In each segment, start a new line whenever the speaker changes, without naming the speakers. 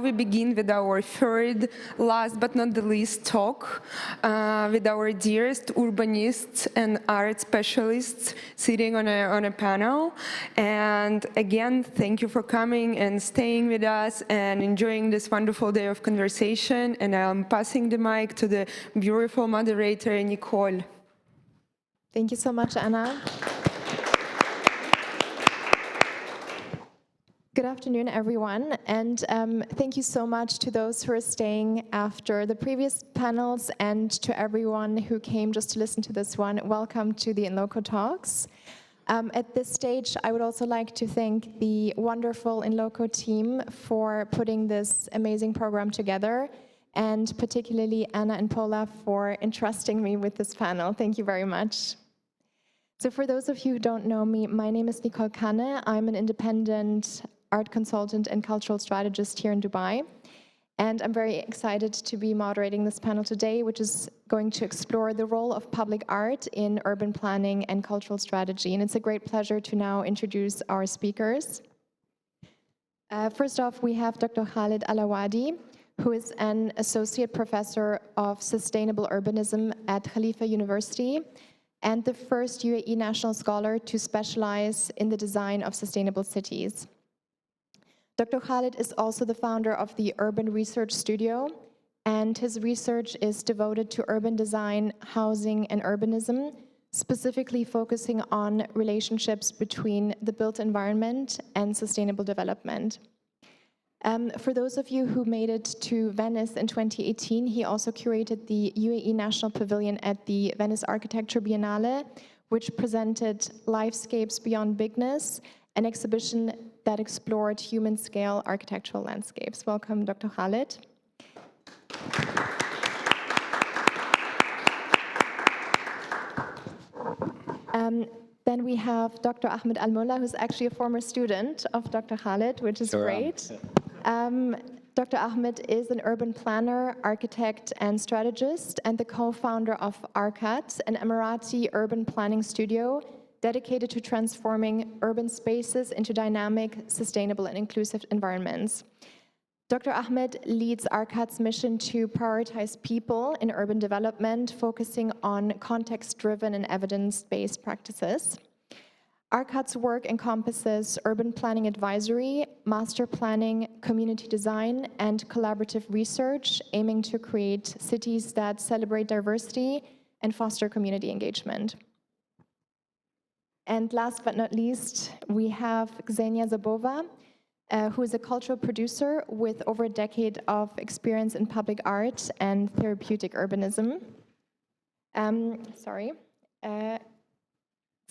We begin with our third, last but not the least talk with our dearest urbanists and art specialists sitting on a panel. And again, thank you for coming and staying with us and enjoying this wonderful day of conversation. And I'm passing the mic to the beautiful moderator, Nicole.
Thank you so much, Anna. Good afternoon, everyone, and thank you so much to those who are staying after the previous panels and to everyone who came just to listen to this one. Welcome to the Inloco Talks. At this stage, I would also like to thank the wonderful Inloco team for putting this amazing program together, and particularly Anna and Paula for entrusting me with this panel. Thank you very much. So for those of you who don't know me, my name is Nicole Kanne. I'm an independent art consultant and cultural strategist here in Dubai. And I'm very excited to be moderating this panel today, which is going to explore the role of public art in urban planning and cultural strategy. And it's a great pleasure to now introduce our speakers. First off, we have Dr. Khaled Alawadi, who is an associate professor of sustainable urbanism at Khalifa University and the first UAE national scholar to specialize in the design of sustainable cities. Dr. Khaled is also the founder of the Urban Research Studio, and his research is devoted to urban design, housing, and urbanism, specifically focusing on relationships between the built environment and sustainable development. For those of you who made it to Venice in 2018, he also curated the UAE National Pavilion at the Venice Architecture Biennale, which presented Lifescapes Beyond Bigness, an exhibition that explored human-scale architectural landscapes. Welcome, Dr. Khaled. Then we have Dr. Ahmed Mulla, who's actually a former student of Dr. Khaled, which is great. Dr. Ahmed is an urban planner, architect, and strategist, and the co-founder of ARKAT, an Emirati urban planning studio dedicated to transforming urban spaces into dynamic, sustainable, and inclusive environments. Dr. Ahmed leads ARKAT's mission to prioritize people in urban development, focusing on context-driven and evidence-based practices. ARKAT's work encompasses urban planning advisory, master planning, community design, and collaborative research, aiming to create cities that celebrate diversity and foster community engagement. And last but not least, we have Xenia Zobova, who is a cultural producer with over a decade of experience in public art and therapeutic urbanism.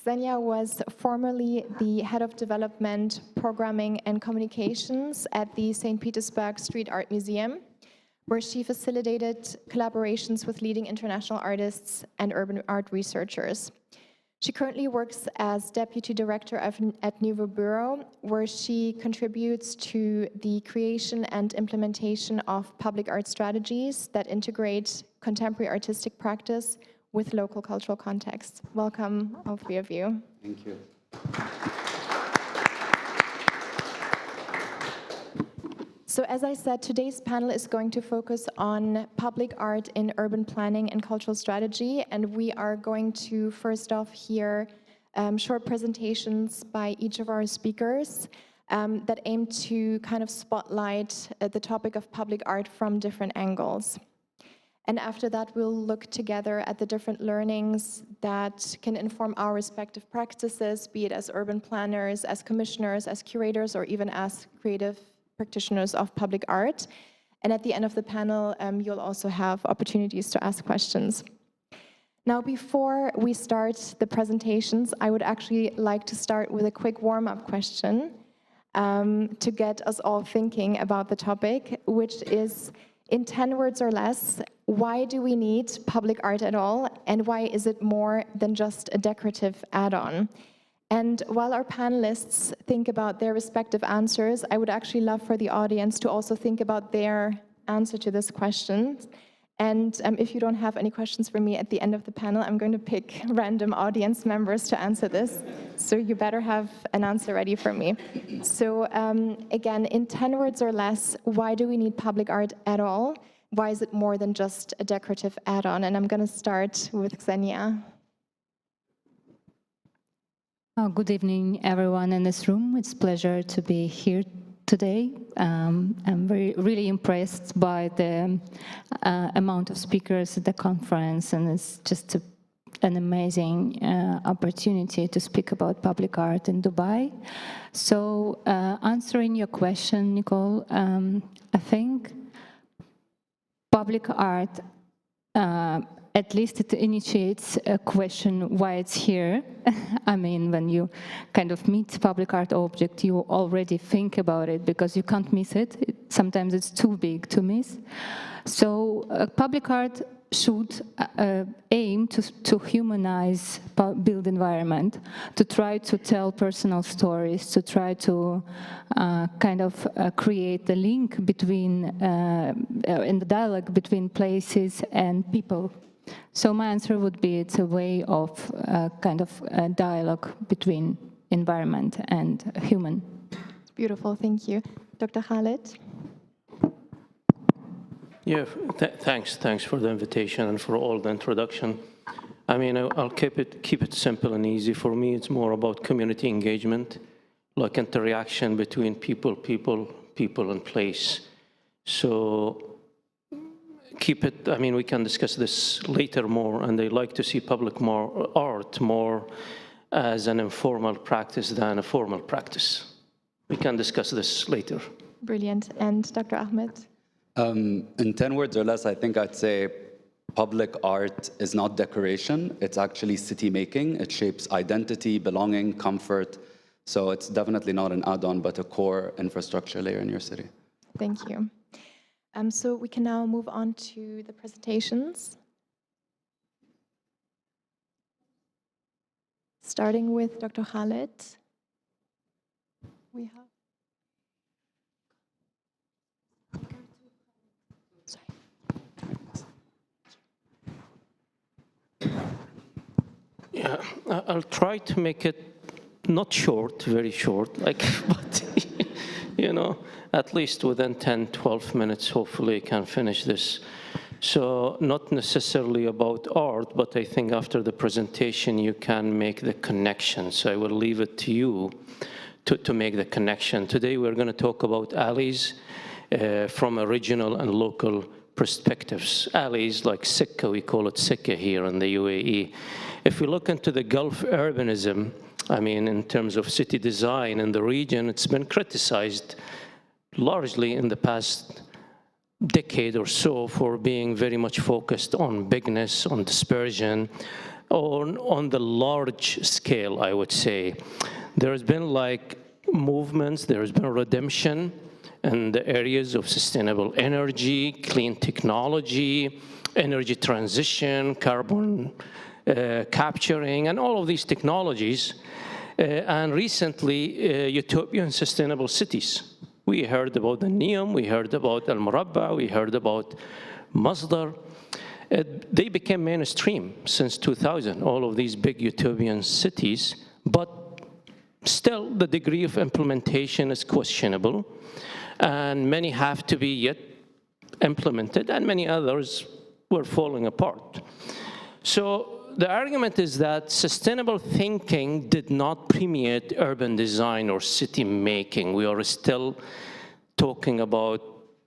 Xenia was formerly the head of development, programming, and communications at the St. Petersburg Street Art Museum, where she facilitated collaborations with leading international artists and urban art researchers. She currently works as deputy director at Nouveau Bureau, where she contributes to the creation and implementation of public art strategies that integrate contemporary artistic practice with local cultural contexts. Welcome, all three of you.
Thank you.
So as I said, today's panel is going to focus on public art in urban planning and cultural strategy, and we are going to first off hear short presentations by each of our speakers that aim to kind of spotlight the topic of public art from different angles. And after that, we'll look together at the different learnings that can inform our respective practices, be it as urban planners, as commissioners, as curators, or even as creative practitioners of public art. And at the end of the panel, you'll also have opportunities to ask questions. Now, before we start the presentations, I would actually like to start with a quick warm-up question to get us all thinking about the topic, which is, in 10 words or less, why do we need public art at all, and why is it more than just a decorative add-on? And while our panelists think about their respective answers, I would actually love for the audience to also think about their answer to this question And if you don't have any questions for me at the end of the panel, I'm going to pick random audience members to answer this. So you better have an answer ready for me. So again, in 10 words or less, why do we need public art at all? Why is it more than just a decorative add-on? And I'm going to start with Xenia.
Good evening, everyone in this room. It's a pleasure to be here today. I'm really impressed by the amount of speakers at the conference, and it's just an amazing opportunity to speak about public art in Dubai. So answering your question, Nicole, I think public art, at least it initiates a question why it's here. I mean, when you kind of meet public art object, you already think about it because you can't miss it. Sometimes it's too big to miss. So public art should aim to humanize built environment, to try to tell personal stories, to try to kind of create the link between, in the dialogue between places and people. So my answer would be it's a way of kind of a dialogue between environment and human.
Beautiful, thank you. Dr. Khaled?
Yeah, thanks for the invitation and for all the introduction. I mean, I'll keep it simple and easy. For me, it's more about community engagement, like interaction between people and place. So keep it, I mean, we can discuss this later more, and I like to see public art more as an informal practice than a formal practice. We can discuss this later.
Brilliant. And Dr. Ahmed?
In 10 words or less, I think I'd say public art is not decoration. It's actually city making. It shapes identity, belonging, comfort. So it's definitely not an add-on, but a core infrastructure layer in your city.
Thank you. So we can now move on to the presentations. Starting with Dr. Khaled. We have.
Yeah, I'll try to make it not short, very short, like, but, you know, at least within 10, 12 minutes, hopefully I can finish this. So not necessarily about art, but I think after the presentation, you can make the connection. So I will leave it to you to make the connection. Today, we're going to talk about alleys from a regional and local perspectives. Alleys like Sikka, we call it Sikka here in the UAE. If we look into the Gulf urbanism, I mean, in terms of city design in the region, it's been criticized largely in the past decade or so for being very much focused on bigness, on dispersion, on the large scale, I would say. There's been like movements, there's been redemption in the areas of sustainable energy, clean technology, energy transition, carbon capturing, and all of these technologies. And recently, utopian sustainable cities. We heard about the Neom, we heard about Al-Murabba, we heard about Masdar. They became mainstream since 2000, all of these big utopian cities, but still the degree of implementation is questionable, and many have to be yet implemented, and many others were falling apart. So the argument is that sustainable thinking did not permeate urban design or city making. We are still talking about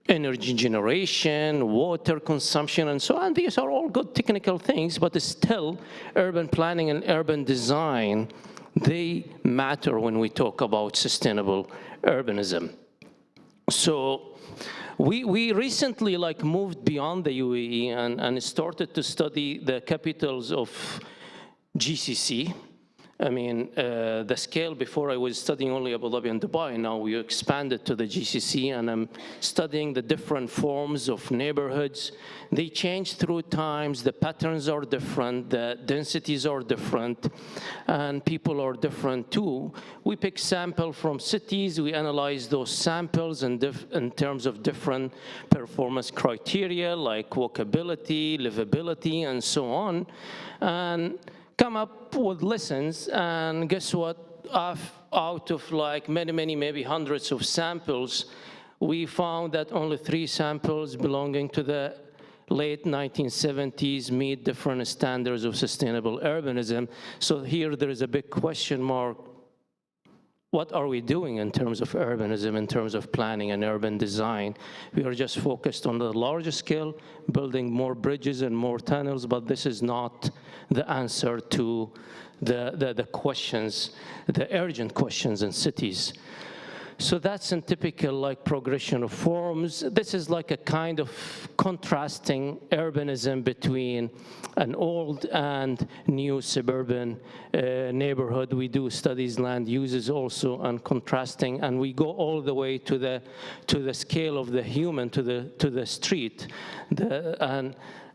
energy generation, water consumption, and so on. These are all good technical things, but still urban planning and urban design, they matter when we talk about sustainable urbanism. So we recently moved beyond the UAE and started to study the capitals of GCC. I mean, the scale before I was studying only Abu Dhabi and Dubai, now we expanded to the GCC, and I'm studying the different forms of neighborhoods. They change through times, the patterns are different, the densities are different, and people are different too. We pick sample from cities, we analyze those samples in terms of different performance criteria like walkability, livability, and so on, and come up with lessons. And guess what? Out of like many, maybe hundreds of samples, we found that only 3 samples belonging to the late 1970s meet different standards of sustainable urbanism. So here there is a big question mark. What are we doing in terms of urbanism, in terms of planning and urban design? We are just focused on the larger scale, building more bridges and more tunnels, but this is not the answer to the questions, the urgent questions in cities. So that's a typical like progression of forms. This is like a kind of contrasting urbanism between an old and new suburban neighborhood. We do studies land uses also and contrasting, and we go all the way to the scale of the human, to the street,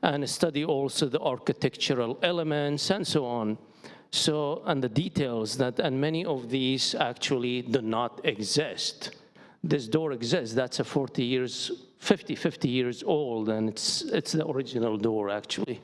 and study also the architectural elements and so on. So, and the details and many of these actually do not exist. This door exists, that's a 50 years old, and it's the original door actually.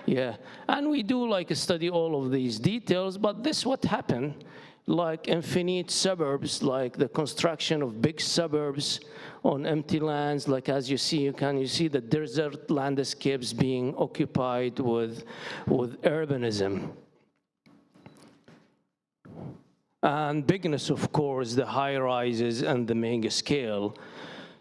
Yeah, and we do like study all of these details, but this what happened, like infinite suburbs, like the construction of big suburbs on empty lands, like as you see, you see the desert landscapes being occupied with urbanism. And bigness, of course, the high rises and the mega scale.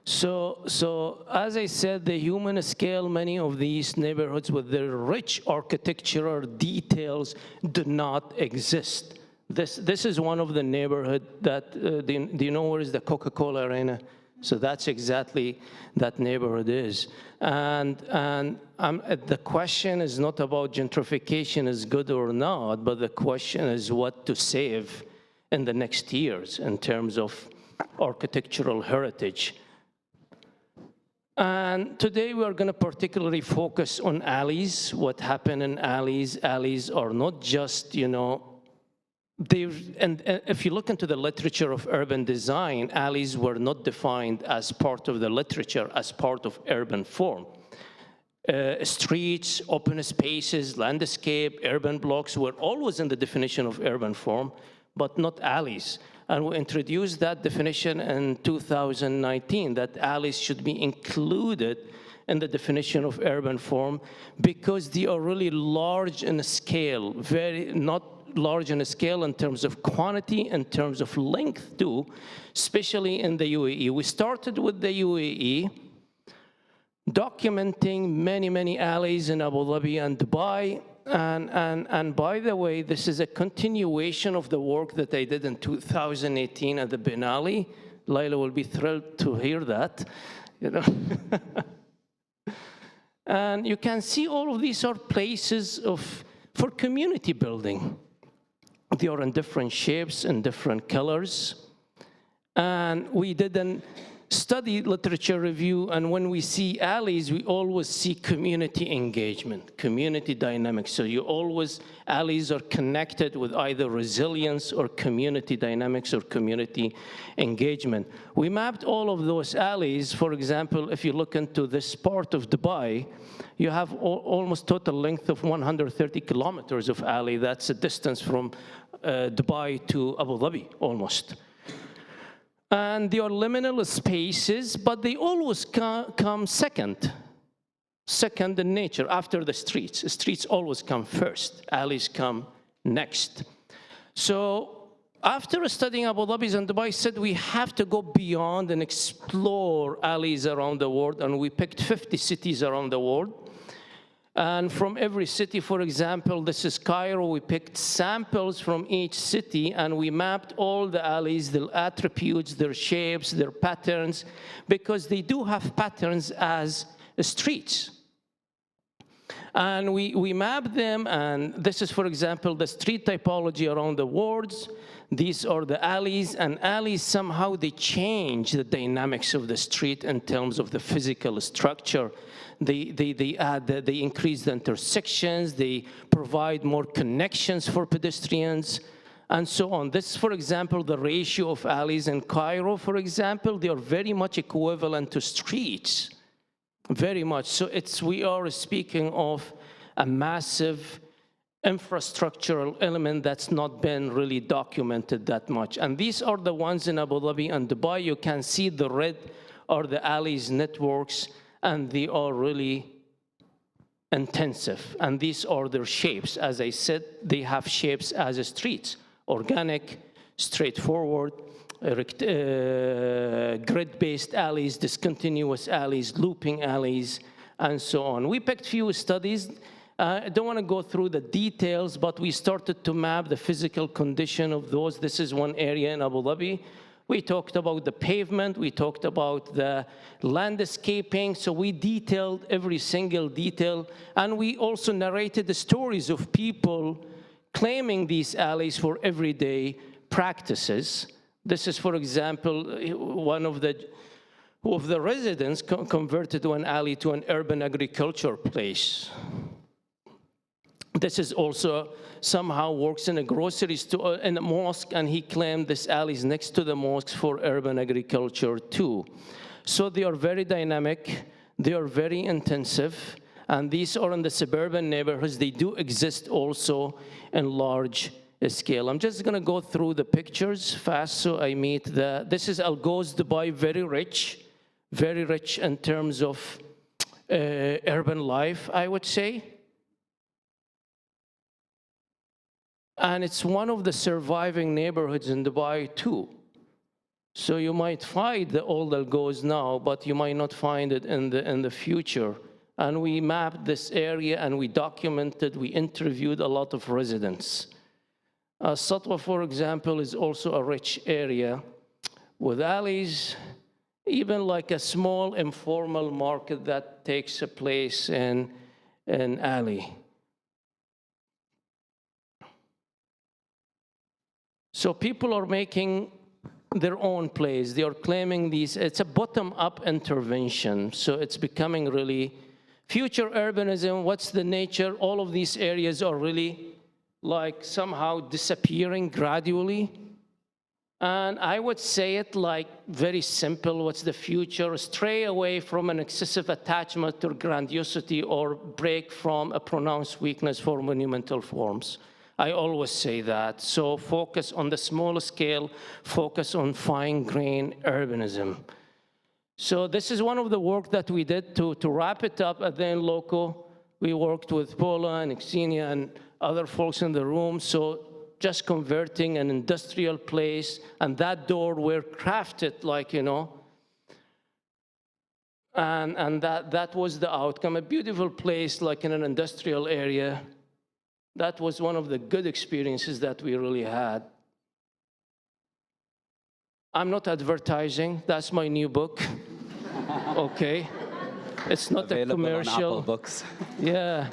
So as I said, the human scale, many of these neighborhoods with their rich architectural details do not exist. This is one of the neighborhood that, do you know where is the Coca-Cola Arena? So that's exactly that neighborhood is. And the question is not about gentrification is good or not, but the question is what to save in the next years in terms of architectural heritage. And today we are going to particularly focus on alleys, what happened in alleys. Alleys are not just, and if you look into the literature of urban design, alleys were not defined as part of the literature, as part of urban form. Streets, open spaces, landscape, urban blocks were always in the definition of urban form, but not alleys. And we introduced that definition in 2019, that alleys should be included in the definition of urban form because they are really large in scale, not large in scale in terms of quantity, in terms of length too, especially in the UAE. We started with the UAE, documenting many alleys in Abu Dhabi and Dubai. And by the way, this is a continuation of the work that I did in 2018 at the Ben Ali. Laila will be thrilled to hear that, And you can see all of these are places for community building. They are in different shapes and different colors. And we did an study literature review, and when we see alleys, we always see community engagement, community dynamics. So alleys are connected with either resilience or community dynamics or community engagement. We mapped all of those alleys. For example, if you look into this part of Dubai, you have almost total length of 130 kilometers of alley. That's a distance from Dubai to Abu Dhabi, almost. And they are liminal spaces, but they always come second in nature, after the streets. Streets always come first, alleys come next. So after studying Abu Dhabi and Dubai, said we have to go beyond and explore alleys around the world, and we picked 50 cities around the world. And from every city, for example, this is Cairo, we picked samples from each city and we mapped all the alleys, their attributes, their shapes, their patterns, because they do have patterns as streets. And we map them, and this is, for example, the street typology around the wards. These are the alleys, and alleys somehow they change the dynamics of the street in terms of the physical structure. They increase the intersections, they provide more connections for pedestrians, and so on. This, for example, the ratio of alleys in Cairo, for example, they are very much equivalent to streets, very much. So we are speaking of a massive infrastructural element that's not been really documented that much. And these are the ones in Abu Dhabi and Dubai. You can see the red are the alleys networks, and they are really intensive. And these are their shapes. As I said, they have shapes as streets: organic, straightforward, grid-based alleys, discontinuous alleys, looping alleys, and so on. We picked few studies. I don't want to go through the details, but we started to map the physical condition of those. This is one area in Abu Dhabi. We talked about the pavement, we talked about the landscaping, so we detailed every single detail, and we also narrated the stories of people claiming these alleys for everyday practices. This is, for example, one of the residents converted one alley to an urban agriculture place. This is also somehow works in a grocery store, in a mosque, and he claimed this alley is next to the mosque for urban agriculture too. So they are very dynamic, they are very intensive, and these are in the suburban neighborhoods. They do exist also in large scale. I'm just gonna go through the pictures fast so I meet this is Al Ghoz Dubai, very rich in terms of urban life, I would say. And it's one of the surviving neighborhoods in Dubai too. So you might find the old Al Ghoz now, but you might not find it in the future. And we mapped this area and we documented, we interviewed a lot of residents. Satwa, for example, is also a rich area with alleys, even like a small informal market that takes a place in an alley. So people are making their own place. They are claiming these. It's a bottom-up intervention. So it's becoming really future urbanism. What's the nature? All of these areas are really like somehow disappearing gradually. And I would say it like very simple. What's the future? Stray away from an excessive attachment to grandiosity or break from a pronounced weakness for monumental forms. I always say that. So focus on the small scale, focus on fine-grained urbanism. So this is one of the work that we did to wrap it up at the Inloco. We worked with Paula and Xenia and other folks in the room. So just converting an industrial place, and that door were crafted like, you know, and that was the outcome. A beautiful place like in an industrial area. That was one of the good experiences that we really had. I'm not advertising. That's my new book. Okay. It's not available a commercial.
On Apple Books.
Yeah.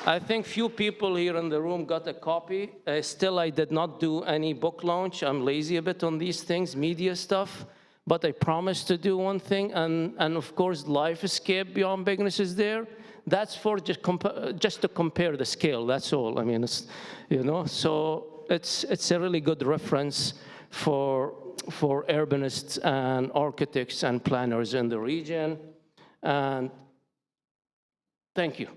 I think few people here in the room got a copy. Still, I did not do any book launch. I'm lazy a bit on these things, media stuff. But I promised to do one thing. And of course, Life Escape Beyond Bigness is there. That's for just to compare the scale, that's all. I mean, it's, you know, so it's a really good reference for urbanists and architects and planners in the region. And thank you.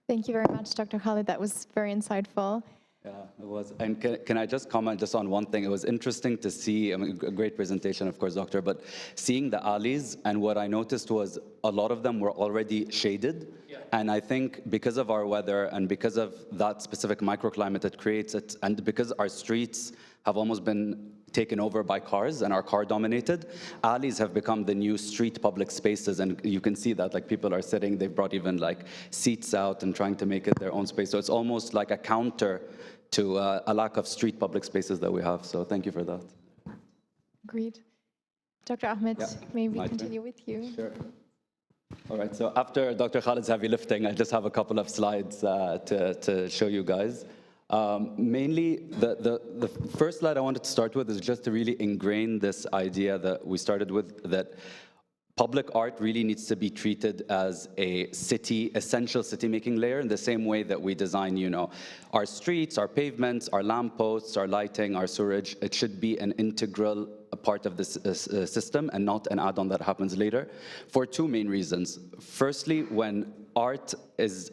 Thank you very much, Dr. Khaled. That was very insightful.
Yeah, it was. And can I just comment just on one thing? It was interesting to see, I mean, a great presentation, of course, Doctor, but seeing the alleys, and what I noticed was a lot of them were already shaded. Yeah. And I think because of our weather and because of that specific microclimate it creates, and because our streets have almost been taken over by cars and are car dominated, alleys have become the new street public spaces, and you can see that like people are sitting, they've brought even like seats out and trying to make it their own space. So it's almost like a counter to a lack of street public spaces that we have. So thank you for that.
Agreed. Dr. Ahmed,
Yeah,
may we
my turn.
continue with you?
Sure. All right, so after Dr. Khaled's heavy lifting, I just have a couple of slides to show you guys. Mainly, the first slide I wanted to start with is just to really ingrain this idea that we started with, that public art really needs to be treated as a essential city-making layer in the same way that we design, our streets, our pavements, our lampposts, our lighting, our sewerage. It should be an integral part of this system and not an add-on that happens later, for two main reasons. Firstly, when art is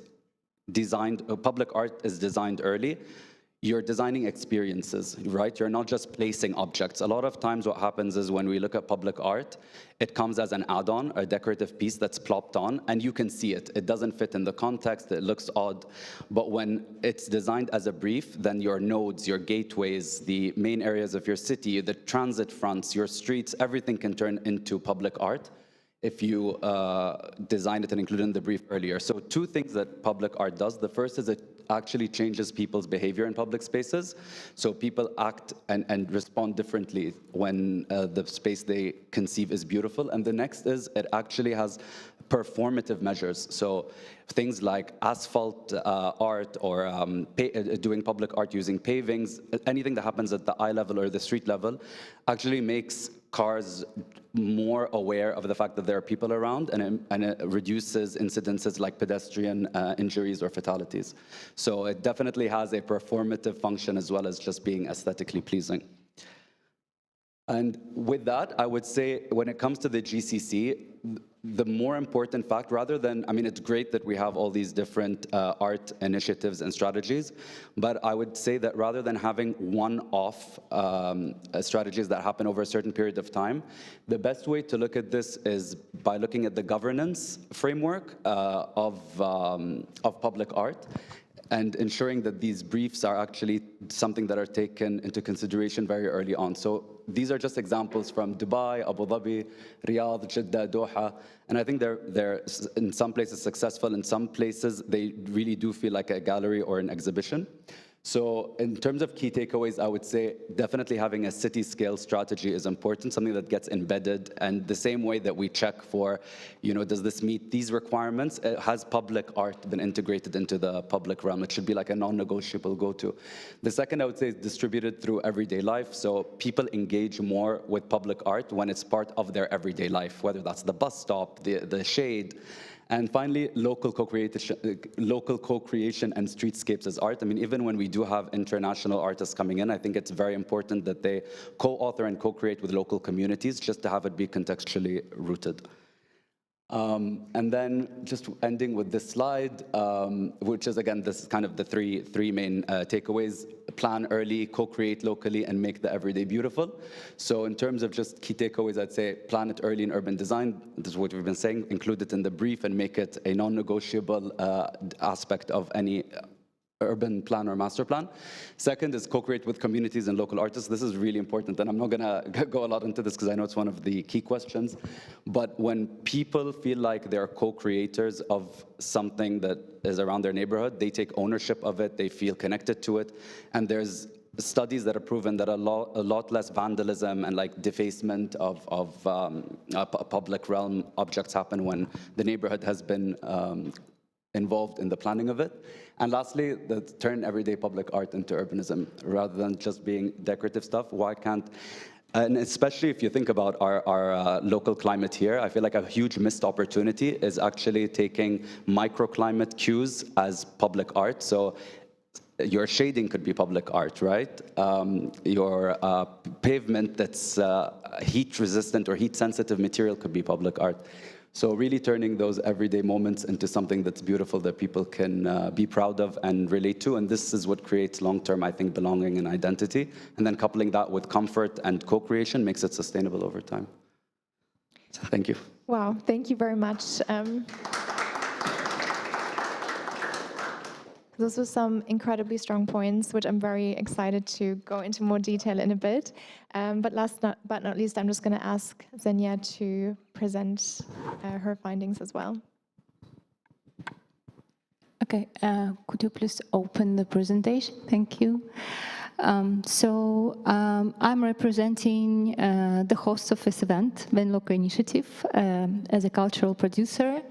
designed, public art is designed early, you're designing experiences, right? You're not just placing objects. A lot of times what happens is when we look at public art, it comes as an add-on, a decorative piece that's plopped on, and you can see it. It doesn't fit in the context, it looks odd. But when it's designed as a brief, then your nodes, your gateways, the main areas of your city, the transit fronts, your streets, everything can turn into public art if you design it and include it in the brief earlier. So two things that public art does. The first is it actually changes people's behavior in public spaces. So people act and respond differently when the space they conceive is beautiful. And the next is it actually has performative measures. So things like asphalt art or doing public art using pavings, anything that happens at the eye level or the street level actually makes cars more aware of the fact that there are people around, and it reduces incidences like pedestrian injuries or fatalities. So it definitely has a performative function as well as just being aesthetically pleasing. And with that, I would say when it comes to the GCC, the more important fact, rather than, I mean, it's great that we have all these different art initiatives and strategies, but I would say that rather than having one-off strategies that happen over a certain period of time, the best way to look at this is by looking at the governance framework of public art, and ensuring that these briefs are actually something that are taken into consideration very early on. So these are just examples from Dubai, Abu Dhabi, Riyadh, Jeddah, Doha, and I think they're in some places successful, in some places they really do feel like a gallery or an exhibition. So in terms of key takeaways, I would say definitely having a city-scale strategy is important, something that gets embedded, and the same way that we check for, does this meet these requirements? Has public art been integrated into the public realm? It should be like a non-negotiable go-to. The second, I would say, is distributed through everyday life. So people engage more with public art when it's part of their everyday life, whether that's the bus stop, the shade. And finally, local co-creation and streetscapes as art. I mean, even when we do have international artists coming in, I think it's very important that they co-author and co-create with local communities just to have it be contextually rooted. And then just ending with this slide, which is, again, this is kind of the three main takeaways: plan early, co-create locally, and make the everyday beautiful. So in terms of just key takeaways, I'd say plan it early in urban design. This is what we've been saying. Include it in the brief and make it a non-negotiable aspect of any urban plan or master plan. Second is co-create with communities and local artists. This is really important, and I'm not gonna go a lot into this because I know it's one of the key questions, but when people feel like they're co-creators of something that is around their neighborhood, they take ownership of it, they feel connected to it, and there's studies that have proven that a lot less vandalism and like defacement of public realm objects happen when the neighborhood has been involved in the planning of it. And lastly, turn everyday public art into urbanism rather than just being decorative stuff. Why can't, and especially if you think about our local climate here, I feel like a huge missed opportunity is actually taking microclimate cues as public art. So your shading could be public art, right? Your pavement that's heat resistant or heat sensitive material could be public art. So really turning those everyday moments into something that's beautiful that people can be proud of and relate to. And this is what creates long-term, I think, belonging and identity. And then coupling that with comfort and co-creation makes it sustainable over time. So thank you.
Wow, thank you very much. Those were some incredibly strong points, which I'm very excited to go into more detail in a bit. But last but not least, I'm just going to ask Xenia to present her findings as well.
Okay, could you please open the presentation? Thank you. I'm representing the host of this event, the Inloco Initiative, as a cultural producer.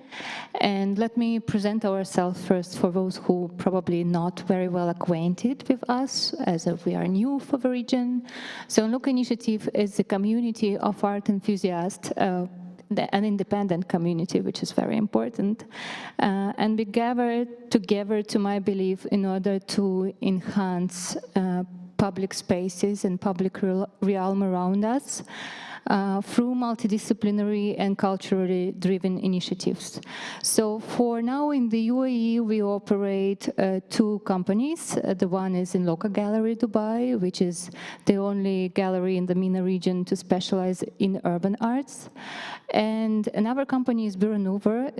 And let me present ourselves first for those who probably not very well acquainted with us, as we are new for the region. So Inloco Initiative is a community of art enthusiasts, an independent community, which is very important. And we gathered together, to my belief, in order to enhance public spaces and public realm around us through multidisciplinary and culturally driven initiatives. So for now in the UAE, we operate two companies. The one is Inloco Gallery Dubai, which is the only gallery in the MENA region to specialize in urban arts. And another company is Bureau Nouveau,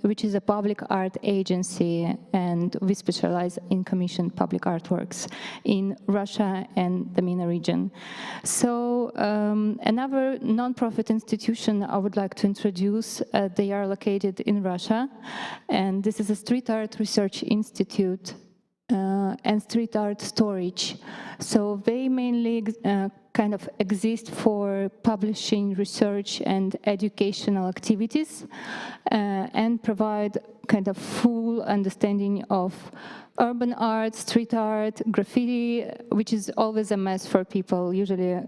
which is a public art agency, and we specialize in commissioned public artworks in Russia and the MENA region. So another non-profit institution I would like to introduce, they are located in Russia, and this is a Street Art Research Institute and Street Art Storage. So they mainly kind of exist for publishing research and educational activities and provide kind of full understanding of urban art, street art, graffiti, which is always a mess for people. Usually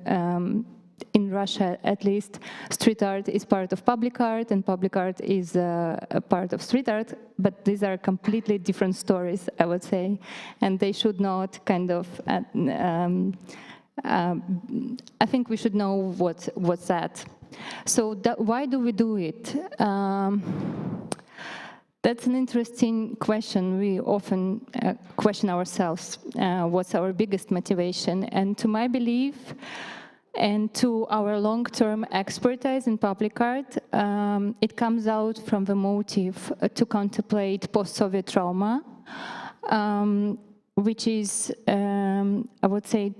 in Russia, at least, street art is part of public art and public art is a part of street art, but these are completely different stories, I would say, and they should not kind of I think we should know what's that. So why do we do it? That's an interesting question. We often question ourselves, what's our biggest motivation? And to my belief, and to our long-term expertise in public art, it comes out from the motive to contemplate post-Soviet trauma, which is, I would say,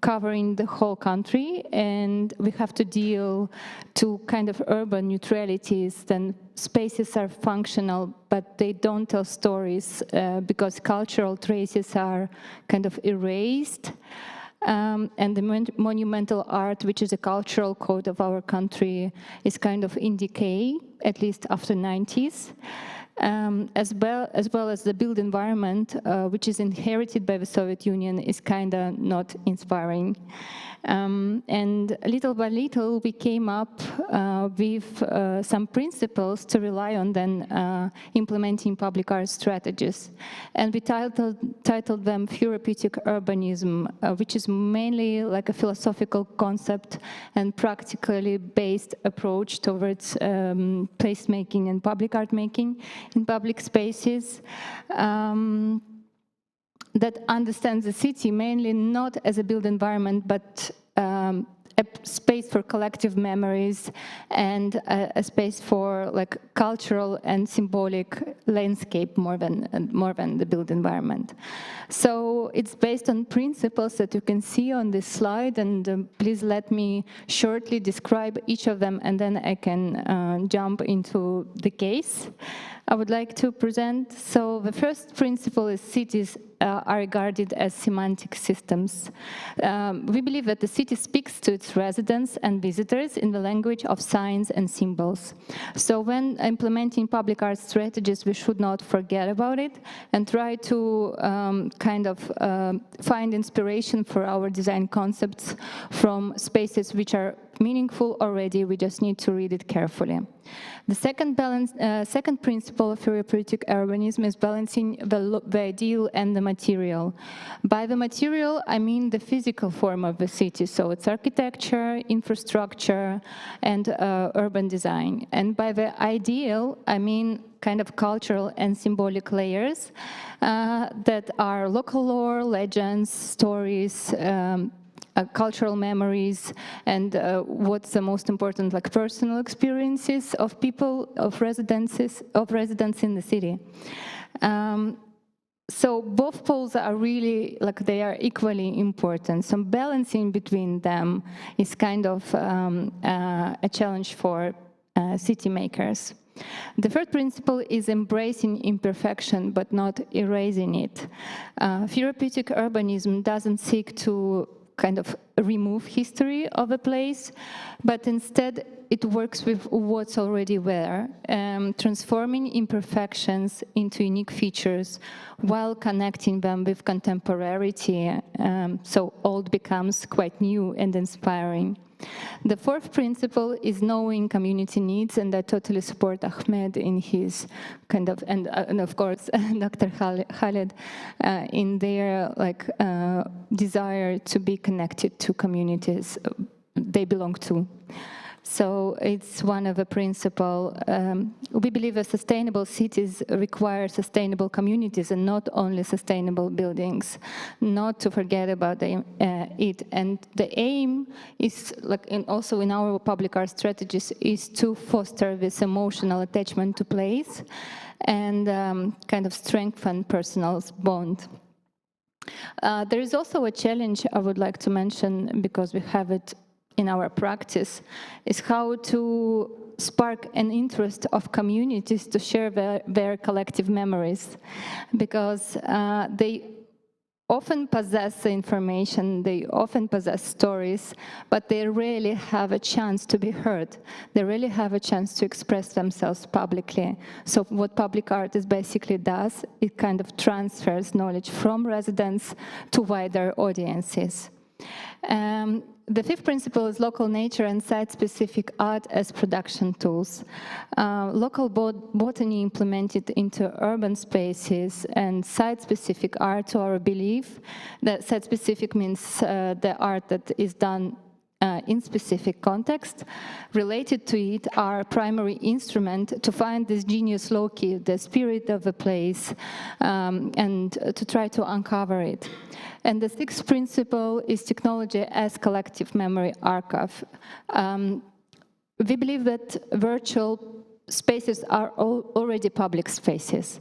covering the whole country, and we have to deal to kind of urban neutralities. Then spaces are functional, but they don't tell stories because cultural traces are kind of erased. And the monumental art, which is a cultural code of our country, is kind of in decay, at least after 90s. As well as the built environment, which is inherited by the Soviet Union, is kind of not inspiring. And little by little, we came up with some principles to rely on then implementing public art strategies. And we titled them Therapeutic Urbanism, which is mainly like a philosophical concept and practically based approach towards placemaking and public art making in public spaces. That understands the city mainly not as a built environment, but a space for collective memories and a space for like cultural and symbolic landscape more than the built environment. So it's based on principles that you can see on this slide, and please let me shortly describe each of them, and then I can jump into the case I would like to present. So the first principle is cities are regarded as semantic systems. We believe that the city speaks to its residents and visitors in the language of signs and symbols. So when implementing public art strategies, we should not forget about it and try to find inspiration for our design concepts from spaces which are meaningful already. We just need to read it carefully. The second principle of therapeutic urbanism is balancing the ideal and the material. By the material, I mean the physical form of the city. So it's architecture, infrastructure, and urban design. And by the ideal, I mean kind of cultural and symbolic layers that are local lore, legends, stories, cultural memories, and what's the most important, like personal experiences of people, of residents in the city. So both poles are really, like, they are equally important. Some balancing between them is kind of a challenge for city makers. The third principle is embracing imperfection, but not erasing it. Therapeutic urbanism doesn't seek to kind of remove history of a place, but instead it works with what's already there, transforming imperfections into unique features while connecting them with contemporaneity, so old becomes quite new and inspiring. The fourth principle is knowing community needs, and I totally support Ahmed in his kind of, and of course Dr. Khaled in their desire to be connected to communities they belong to. So it's one of the principles. We believe that sustainable cities require sustainable communities and not only sustainable buildings, not to forget about it. And the aim is, also in our public art strategies, is to foster this emotional attachment to place and kind of strengthen personal bond. There is also a challenge I would like to mention, because we have it in our practice, is how to spark an interest of communities to share their collective memories, because they often possess the information, they often possess stories, but they rarely have a chance to be heard. They rarely have a chance to express themselves publicly. So what public art basically does, it kind of transfers knowledge from residents to wider audiences. The fifth principle is local nature and site-specific art as production tools. Local botany implemented into urban spaces and site-specific art, to our belief. That site-specific means the art that is done in specific context. Related to it are primary instrument to find this genius loci, the spirit of a place, and to try to uncover it. And the sixth principle is technology as collective memory archive. We believe that virtual spaces are already public spaces.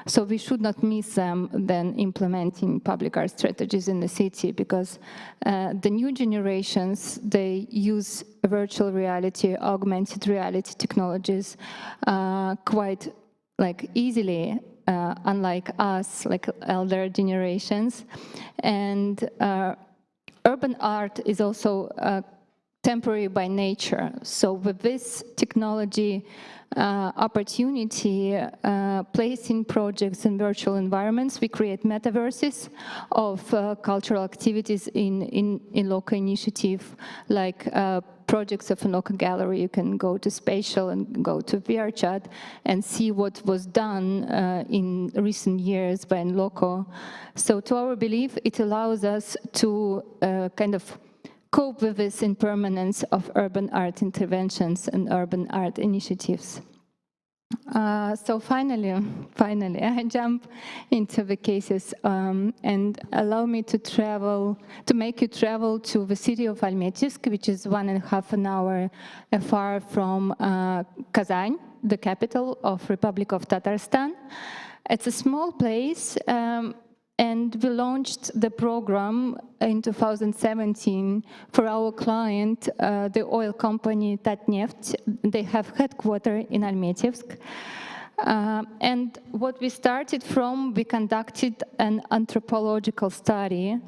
So we should not miss them then implementing public art strategies in the city, because the new generations, they use virtual reality, augmented reality technologies quite easily, unlike us, like elder generations. And urban art is also temporary by nature. So with this technology opportunity, placing projects in virtual environments, we create metaverses of cultural activities in local initiative, like projects of an local gallery. You can go to Spatial and go to VR chat and see what was done in recent years by Inloco. So to our belief, it allows us to kind of cope with this impermanence of urban art interventions and urban art initiatives. So finally, I jump into the cases and allow me to make you travel to the city of Almaty, which is 1.5 hours far from Kazan, the capital of Republic of Tatarstan. It's a small place. And we launched the program in 2017 for our client, the oil company Tatneft. They have headquarters in Almaty. And what we started from, we conducted an anthropological study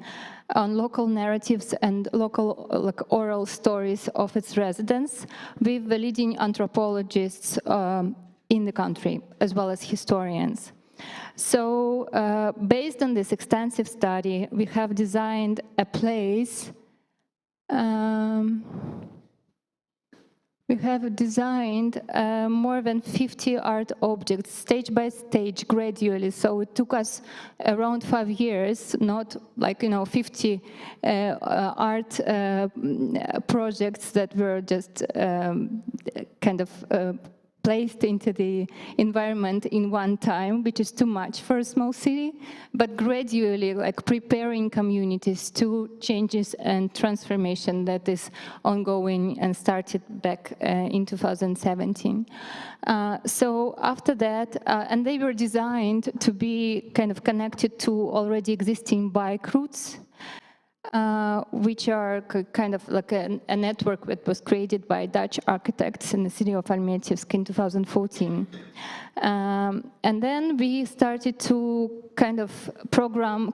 on local narratives and local oral stories of its residents with the leading anthropologists in the country, as well as historians. So based on this extensive study, we have designed a place. We have designed more than 50 art objects, stage by stage, gradually. So it took us around 5 years, not 50 art projects that were just kind of placed into the environment in one time, which is too much for a small city, but gradually preparing communities to changes and transformation that is ongoing and started back in 2017. So after that, and they were designed to be kind of connected to already existing bike routes. which are kind of like a network that was created by Dutch architects in the city of Almetievsk in 2014. And then we started to kind of program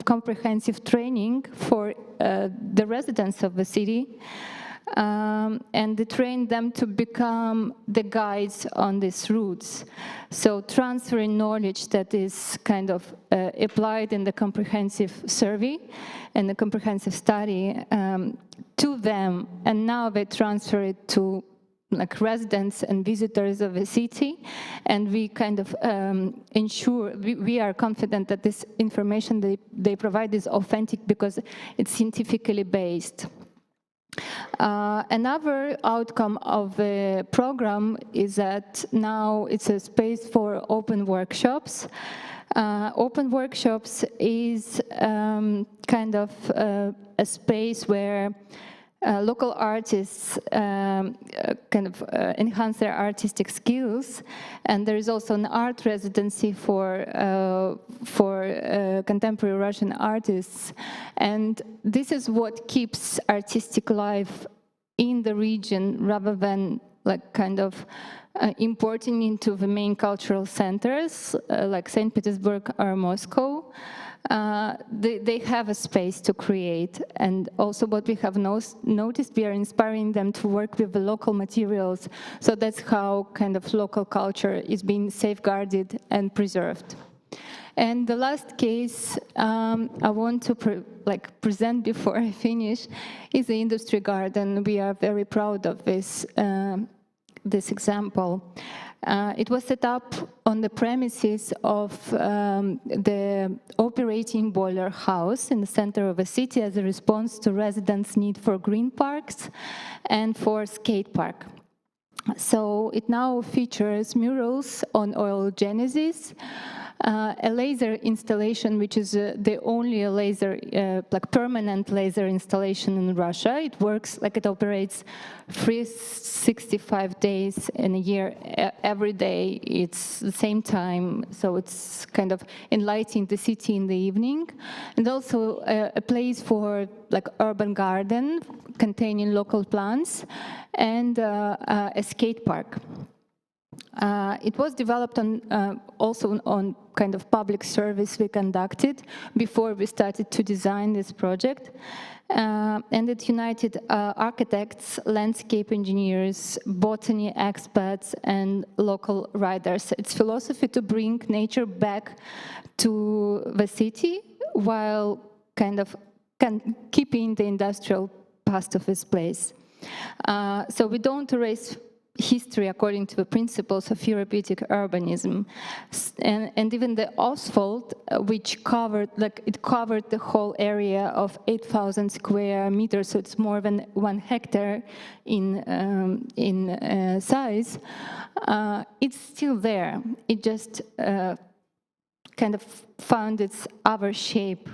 comprehensive training for the residents of the city, and they trained them to become the guides on these routes. So transferring knowledge that is kind of applied in the comprehensive survey and the comprehensive study to them, and now they transfer it to like residents and visitors of the city, and we kind of ensure, we are confident that this information they provide is authentic because it's scientifically based. Another outcome of the program is that now it's a space for open workshops. Open workshops is kind of a space where local artists kind of enhance their artistic skills, and there is also an art residency for contemporary Russian artists, and this is what keeps artistic life in the region rather than like kind of importing into the main cultural centers like St. Petersburg or Moscow. They have a space to create, and also what we have noticed, we are inspiring them to work with the local materials, so that's how kind of local culture is being safeguarded and preserved. And the last case I want to present before I finish is the industry garden. We are very proud of this example. It was set up on the premises of the operating boiler house in the center of the city as a response to residents' need for green parks and for skate park. So it now features murals on oil genesis, a laser installation, which is the only laser, like permanent laser installation in Russia. It works like it operates 365 days in a year. Every day it's the same time, so it's kind of enlightening the city in the evening. And also a place for like urban garden containing local plants and a skate park. It was developed on also on kind of public service we conducted before we started to design this project. And it united architects, landscape engineers, botany experts, and local riders. Its philosophy to bring nature back to the city while kind of keeping the industrial past of this place. So we don't erase history according to the principles of therapeutic urbanism, and even the asphalt, which covered the whole area of 8,000 square meters, so it's more than 1 hectare in size. It's still there. It just kind of found its other shape.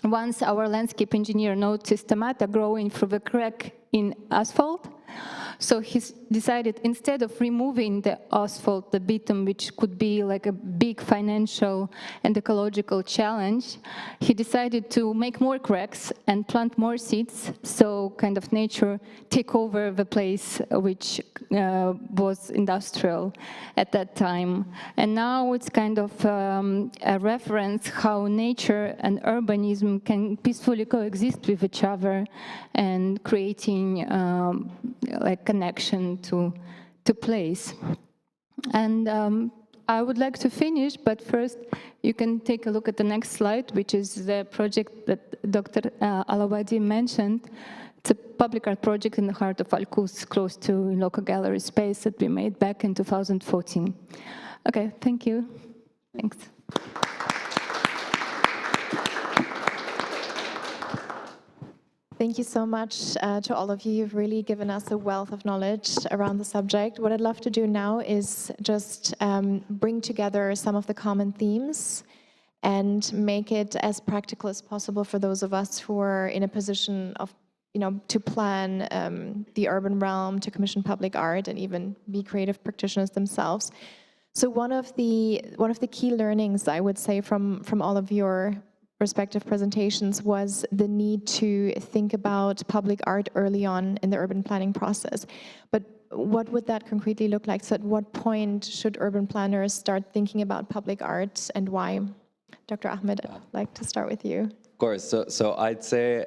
Once our landscape engineer noticed tomato growing through the crack in asphalt, so he decided, instead of removing the asphalt, the bitumen, which could be like a big financial and ecological challenge, he decided to make more cracks and plant more seeds, so kind of nature take over the place which was industrial at that time. And now it's kind of a reference how nature and urbanism can peacefully coexist with each other and creating like connection to place. And I would like to finish, but first you can take a look at the next slide, which is the project that Dr. Alawad mentioned. It's a public art project in the heart of Alkus, close to Inloco Gallery space that we made back in 2014. Okay, thank you. Thanks.
Thank you so much to all of you. You've really given us a wealth of knowledge around the subject. What I'd love to do now is just bring together some of the common themes and make it as practical as possible for those of us who are in a position of, to plan the urban realm, to commission public art, and even be creative practitioners themselves. So one of the key learnings, I would say, from all of your respective presentations was the need to think about public art early on in the urban planning process. But what would that concretely look like? So at what point should urban planners start thinking about public art and why? Dr. Ahmed, I'd like to start with you.
Of course. So I'd say,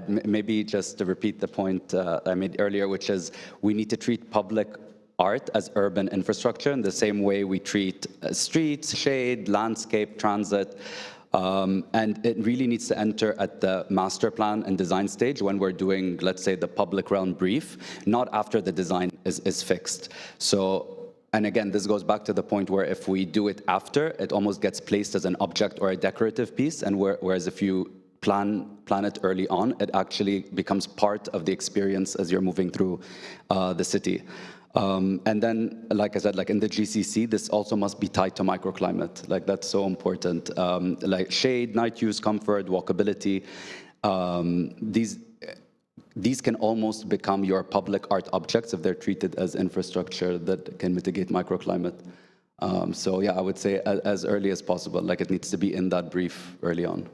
maybe just to repeat the point I made earlier, which is we need to treat public art as urban infrastructure in the same way we treat streets, shade, landscape, transit. And it really needs to enter at the master plan and design stage when we're doing, let's say, the public realm brief, not after the design is fixed. So, and again, this goes back to the point where if we do it after, it almost gets placed as an object or a decorative piece, and whereas if you plan it early on, it actually becomes part of the experience as you're moving through the city. And then, like I said, like in the GCC, this also must be tied to microclimate. Like that's so important. Like shade, night use, comfort, walkability. These can almost become your public art objects if they're treated as infrastructure that can mitigate microclimate. So yeah, I would say as early as possible. Like it needs to be in that brief early on.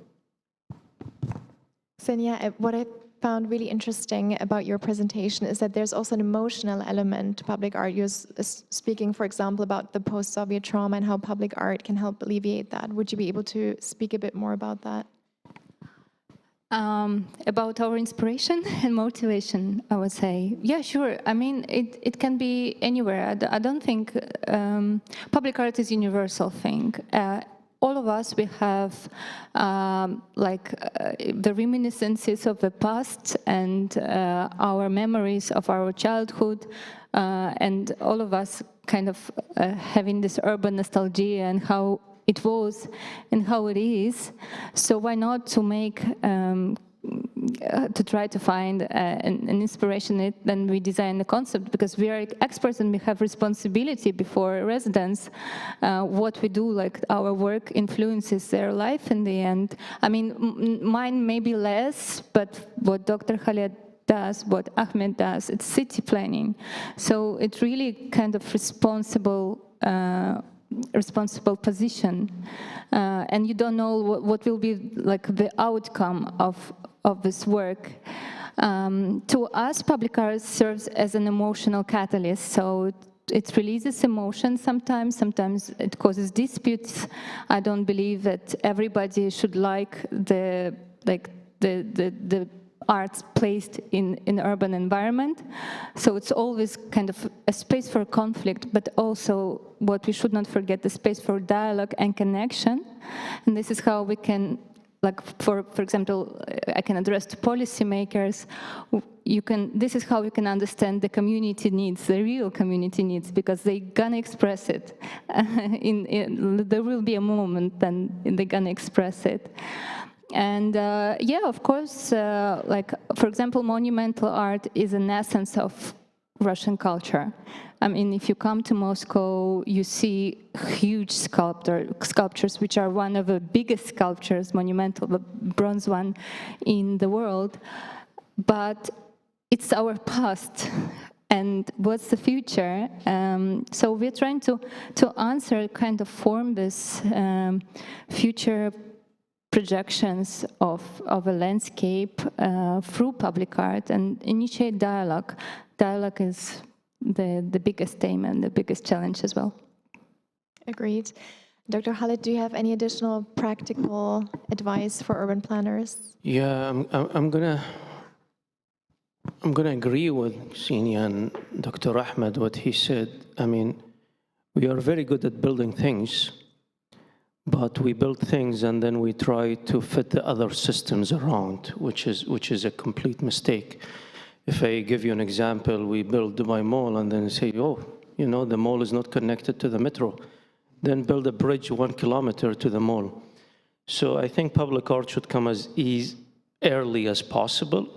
Xenia, what I found really interesting about your presentation is that there's also an emotional element to public art. You're speaking, for example, about the post-Soviet trauma and how public art can help alleviate that. Would you be able to speak a bit more about that?
About our inspiration and motivation, I would say. Yeah, sure. I mean, it can be anywhere. I don't think public art is a universal thing. All of us, we have the reminiscences of the past and our memories of our childhood, and all of us kind of having this urban nostalgia and how it was and how it is. So why not to make to try to find an inspiration in it, then we design the concept, because we are experts and we have responsibility before residents. What we do, like our work influences their life in the end. I mean, mine may be less, but what Dr. Khaled does, what Ahmed does, it's city planning. So it's really kind of responsible position, and you don't know what will be like the outcome of this work. To us, public art serves as an emotional catalyst, so it releases emotion sometimes it causes disputes. I don't believe that everybody should like the arts placed in urban environment. So it's always kind of a space for conflict, but also what we should not forget, the space for dialogue and connection. And this is how we can, like for example, I can address to policymakers. This is how you can understand the community needs, the real community needs, because they're gonna express it. There will be a moment then they're gonna express it. And yeah, of course, like, for example, monumental art is an essence of Russian culture. I mean, if you come to Moscow, you see huge sculptures, which are one of the biggest sculptures, monumental, the bronze one in the world. But it's our past. And what's the future? So we're trying to answer, kind of form this future projections of a landscape through public art and initiate dialogue. Dialogue is the biggest aim and the biggest challenge as well. Agreed.
Dr. Khaled, do you have any additional practical advice for urban planners?
Yeah, I'm gonna agree with Xenia and Dr. Ahmed what he said. I mean, we are very good at building things, but we build things and then we try to fit the other systems around, which is a complete mistake. If I give you an example, we build Dubai Mall and then say, oh, you know, the mall is not connected to the metro. Then build a bridge 1 kilometer to the mall. So I think public art should come as early as possible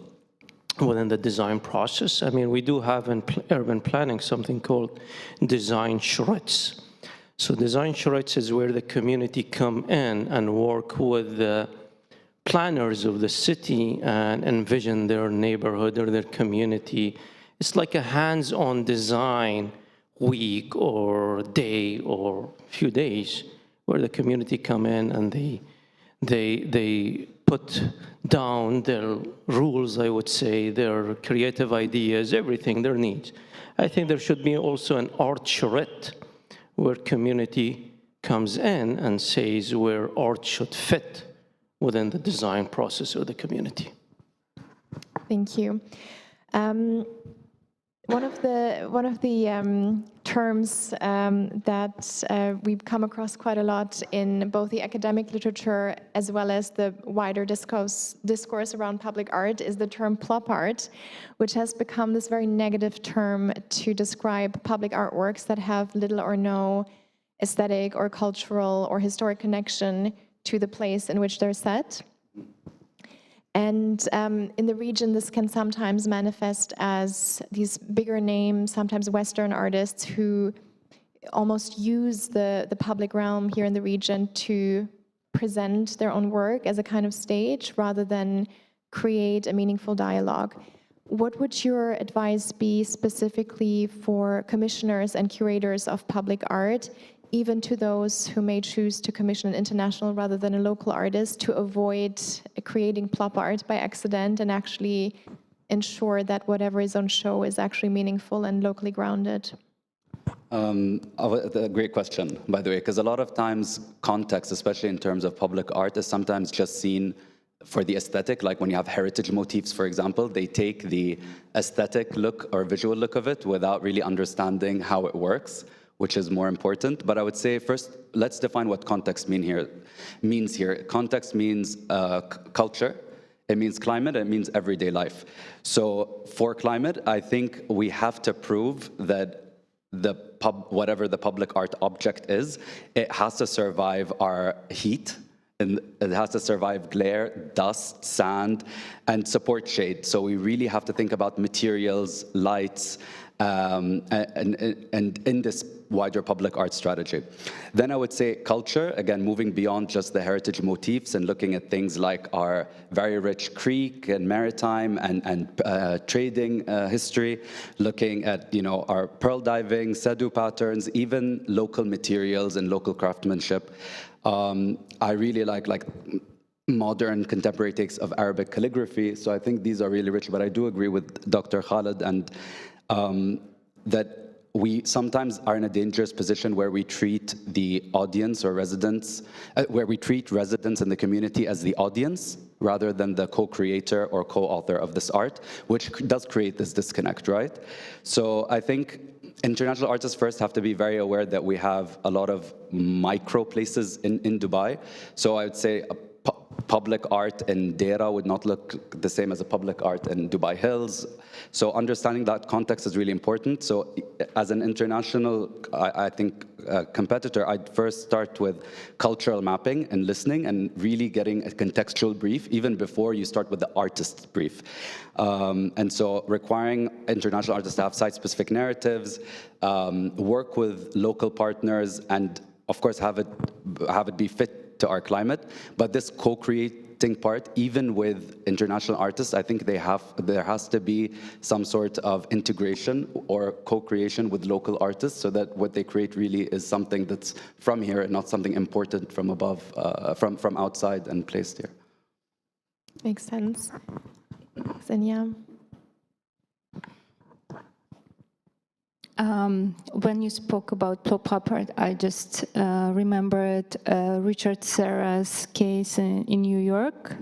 within the design process. I mean, we do have in urban planning something called design charrettes. So design charrettes is where the community come in and work with the planners of the city and envision their neighborhood or their community. It's like a hands-on design week or day or few days where the community come in and They put down their rules, I would say, their creative ideas, everything, their needs. I think there should be also an art charrette where community comes in and says where art should fit within the design process of the community.
Thank you. One of the terms that we've come across quite a lot in both the academic literature as well as the wider discourse around public art is the term plop art, which has become this very negative term to describe public artworks that have little or no aesthetic or cultural or historic connection to the place in which they're set. And in the region, this can sometimes manifest as these bigger names, sometimes Western artists who almost use the public realm here in the region to present their own work as a kind of stage rather than create a meaningful dialogue. What would your advice be specifically for commissioners and curators of public art, even to those who may choose to commission an international rather than a local artist, to avoid creating plop art by accident and actually ensure that whatever is on show is actually meaningful and locally grounded?
A great question, by the way, because a lot of times context, especially in terms of public art, is sometimes just seen for the aesthetic. Like when you have heritage motifs, for example, they take the aesthetic look or visual look of it without really understanding how it works, which is more important. But I would say first, let's define what context means here. Context means culture, it means climate, it means everyday life. So for climate, I think we have to prove that whatever the public art object is, it has to survive our heat, and it has to survive glare, dust, sand, and support shade. So we really have to think about materials, lights, and in this wider public art strategy. Then I would say culture, again, moving beyond just the heritage motifs and looking at things like our very rich Creek and maritime and trading history, looking at our pearl diving, Sadu patterns, even local materials and local craftsmanship. I really like modern contemporary takes of Arabic calligraphy, so I think these are really rich, but I do agree with Dr. Khaled and that we sometimes are in a dangerous position where we treat the audience or residents, where we treat residents in the community as the audience rather than the co-creator or co-author of this art, which does create this disconnect, right? So I think international artists first have to be very aware that we have a lot of micro places in Dubai. So I would say public art in Deira would not look the same as a public art in Dubai Hills. So understanding that context is really important. So as an international, I think, competitor, I'd first start with cultural mapping and listening and really getting a contextual brief, even before you start with the artist's brief. And so requiring international artists to have site-specific narratives, work with local partners, and of course have it be fit to our climate. But this co-creating part, even with international artists, I think there has to be some sort of integration or co-creation with local artists so that what they create really is something that's from here and not something imported from above, from outside and placed here.
Makes sense. Xenia?
When you spoke about pop art, I just remembered Richard Serra's case in New York,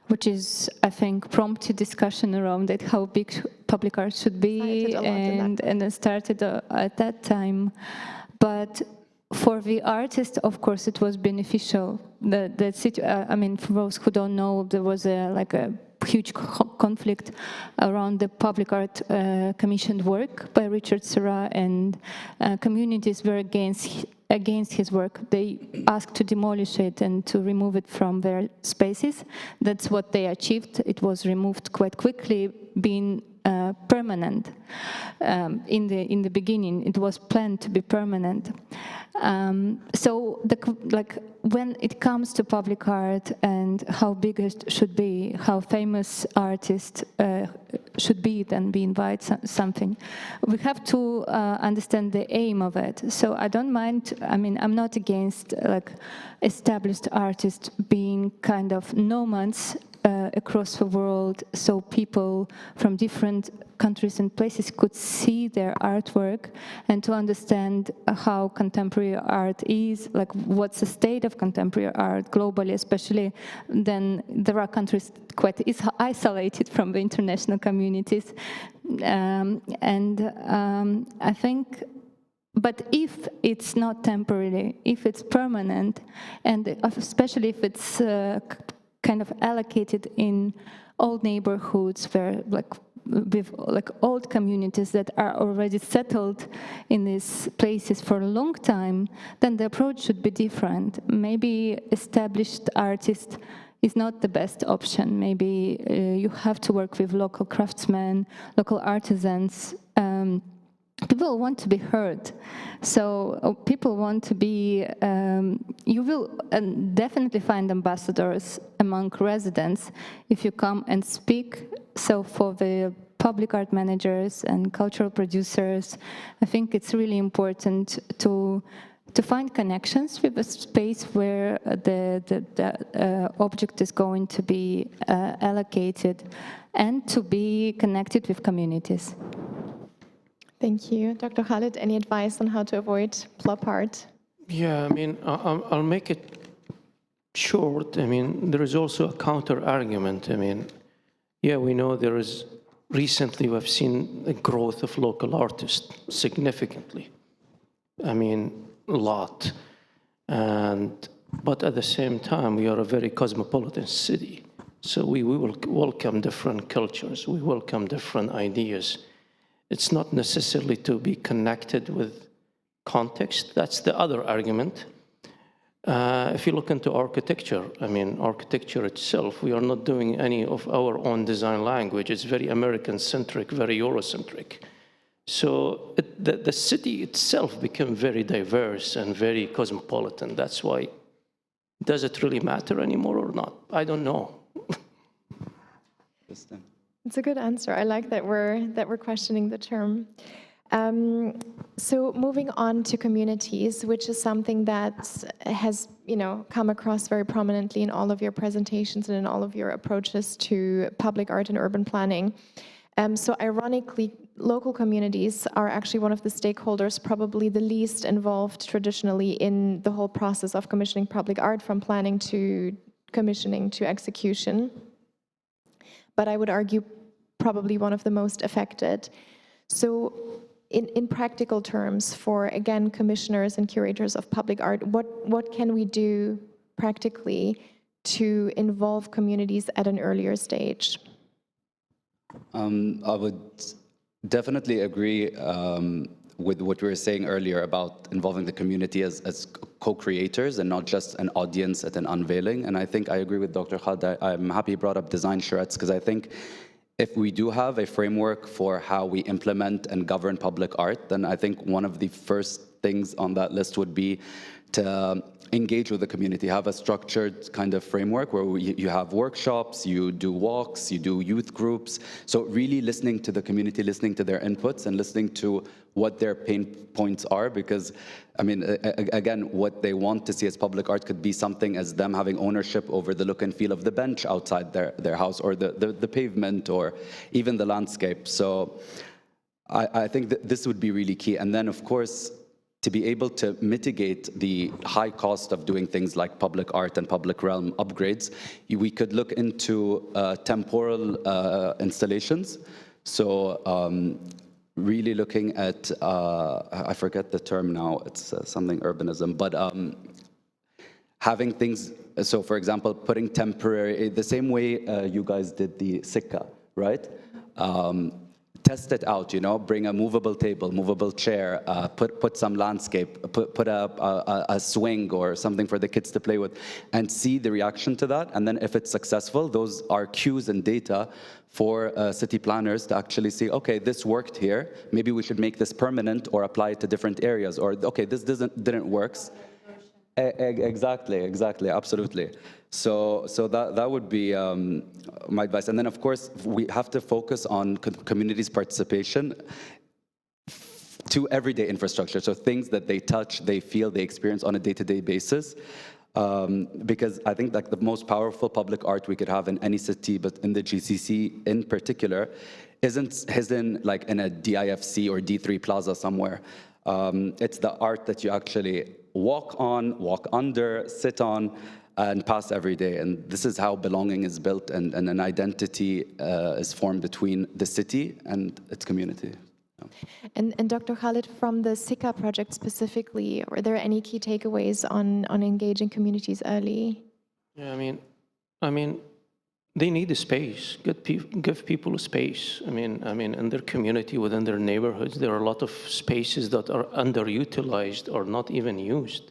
which is, I think, prompted discussion around it, how big public art should be, and it started at that time. But for the artist, of course, it was beneficial. I mean, for those who don't know, there was a huge conflict around the public art commissioned work by Richard Serra, and communities were against his work. They asked to demolish it and to remove it from their spaces. That's what they achieved. It was removed quite quickly, being permanent. In the beginning, it was planned to be permanent. So, when it comes to public art and how big it should be, how famous artists should be, then we invite something, we have to understand the aim of it. So I don't mind. I mean, I'm not against established artists being kind of nomads across the world, so people from different countries and places could see their artwork and to understand how contemporary art is, like what's the state of contemporary art globally, especially then there are countries quite isolated from the international communities. I think, but if it's not temporary, if it's permanent, and especially if it's kind of allocated in old neighborhoods where with old communities that are already settled in these places for a long time, then the approach should be different. Maybe established artists is not the best option. Maybe you have to work with local craftsmen, local artisans. People want to be heard, so people want to be, you will definitely find ambassadors among residents if you come and speak. So for the public art managers and cultural producers, I think it's really important to find connections with a space where the object is going to be allocated and to be connected with communities.
Thank you. Dr. Khaled, any advice on how to avoid plop art?
Yeah, I mean, I'll make it short. I mean, there is also a counter-argument. I mean, yeah, we know there is, recently we've seen a growth of local artists significantly. I mean, a lot. But at the same time, we are a very cosmopolitan city. So we will welcome different cultures. We welcome different ideas. It's not necessarily to be connected with context. That's the other argument. If you look into architecture, I mean, architecture itself, we are not doing any of our own design language. It's very American-centric, very Eurocentric. So the city itself became very diverse and very cosmopolitan. That's why, does it really matter anymore or not? I don't know.
It's a good answer. I like that we're questioning the term. So moving on to communities, which is something that has, come across very prominently in all of your presentations and in all of your approaches to public art and urban planning. So ironically, local communities are actually one of the stakeholders probably the least involved traditionally in the whole process of commissioning public art, from planning to commissioning to execution. But I would argue probably one of the most affected. So in practical terms, for, again, commissioners and curators of public art, what can we do practically to involve communities at an earlier stage?
I would definitely agree with what we were saying earlier about involving the community as co-creators and not just an audience at an unveiling. And I think I agree with Dr. Khaled. I'm happy he brought up design charrettes, because I think if we do have a framework for how we implement and govern public art, then I think one of the first things on that list would be to engage with the community, have a structured kind of framework where you have workshops, you do walks, you do youth groups. So really listening to the community, listening to their inputs and listening to what their pain points are, because, I mean, again, what they want to see as public art could be something as them having ownership over the look and feel of the bench outside their house, or the pavement, or even the landscape. So I think that this would be really key. And then, of course, to be able to mitigate the high cost of doing things like public art and public realm upgrades, we could look into temporal installations. So really looking at, I forget the term now, it's something urbanism, but having things, so for example, putting temporary, the same way you guys did the sikka, right? test it out, you know, bring a movable table, movable chair, put some landscape, put a swing or something for the kids to play with, and see the reaction to that. And then if it's successful, those are cues and data for city planners to actually see, okay, this worked here, maybe we should make this permanent or apply it to different areas, or okay, this didn't work. Exactly, absolutely. So that would be my advice. And then, of course, we have to focus on communities' participation to everyday infrastructure. So things that they touch, they feel, they experience on a day-to-day basis. Because I think like the most powerful public art we could have in any city, but in the GCC in particular, isn't hidden like in a DIFC or D3 plaza somewhere. It's the art that you actually walk on, walk under, sit on, and pass every day. And this is how belonging is built and an identity is formed between the city and its community.
And Dr. Khaled, from the SICA project specifically, were there any key takeaways on engaging communities early?
Yeah, I mean, they need a space. Give people a space. I mean, in their community, within their neighborhoods, there are a lot of spaces that are underutilized or not even used.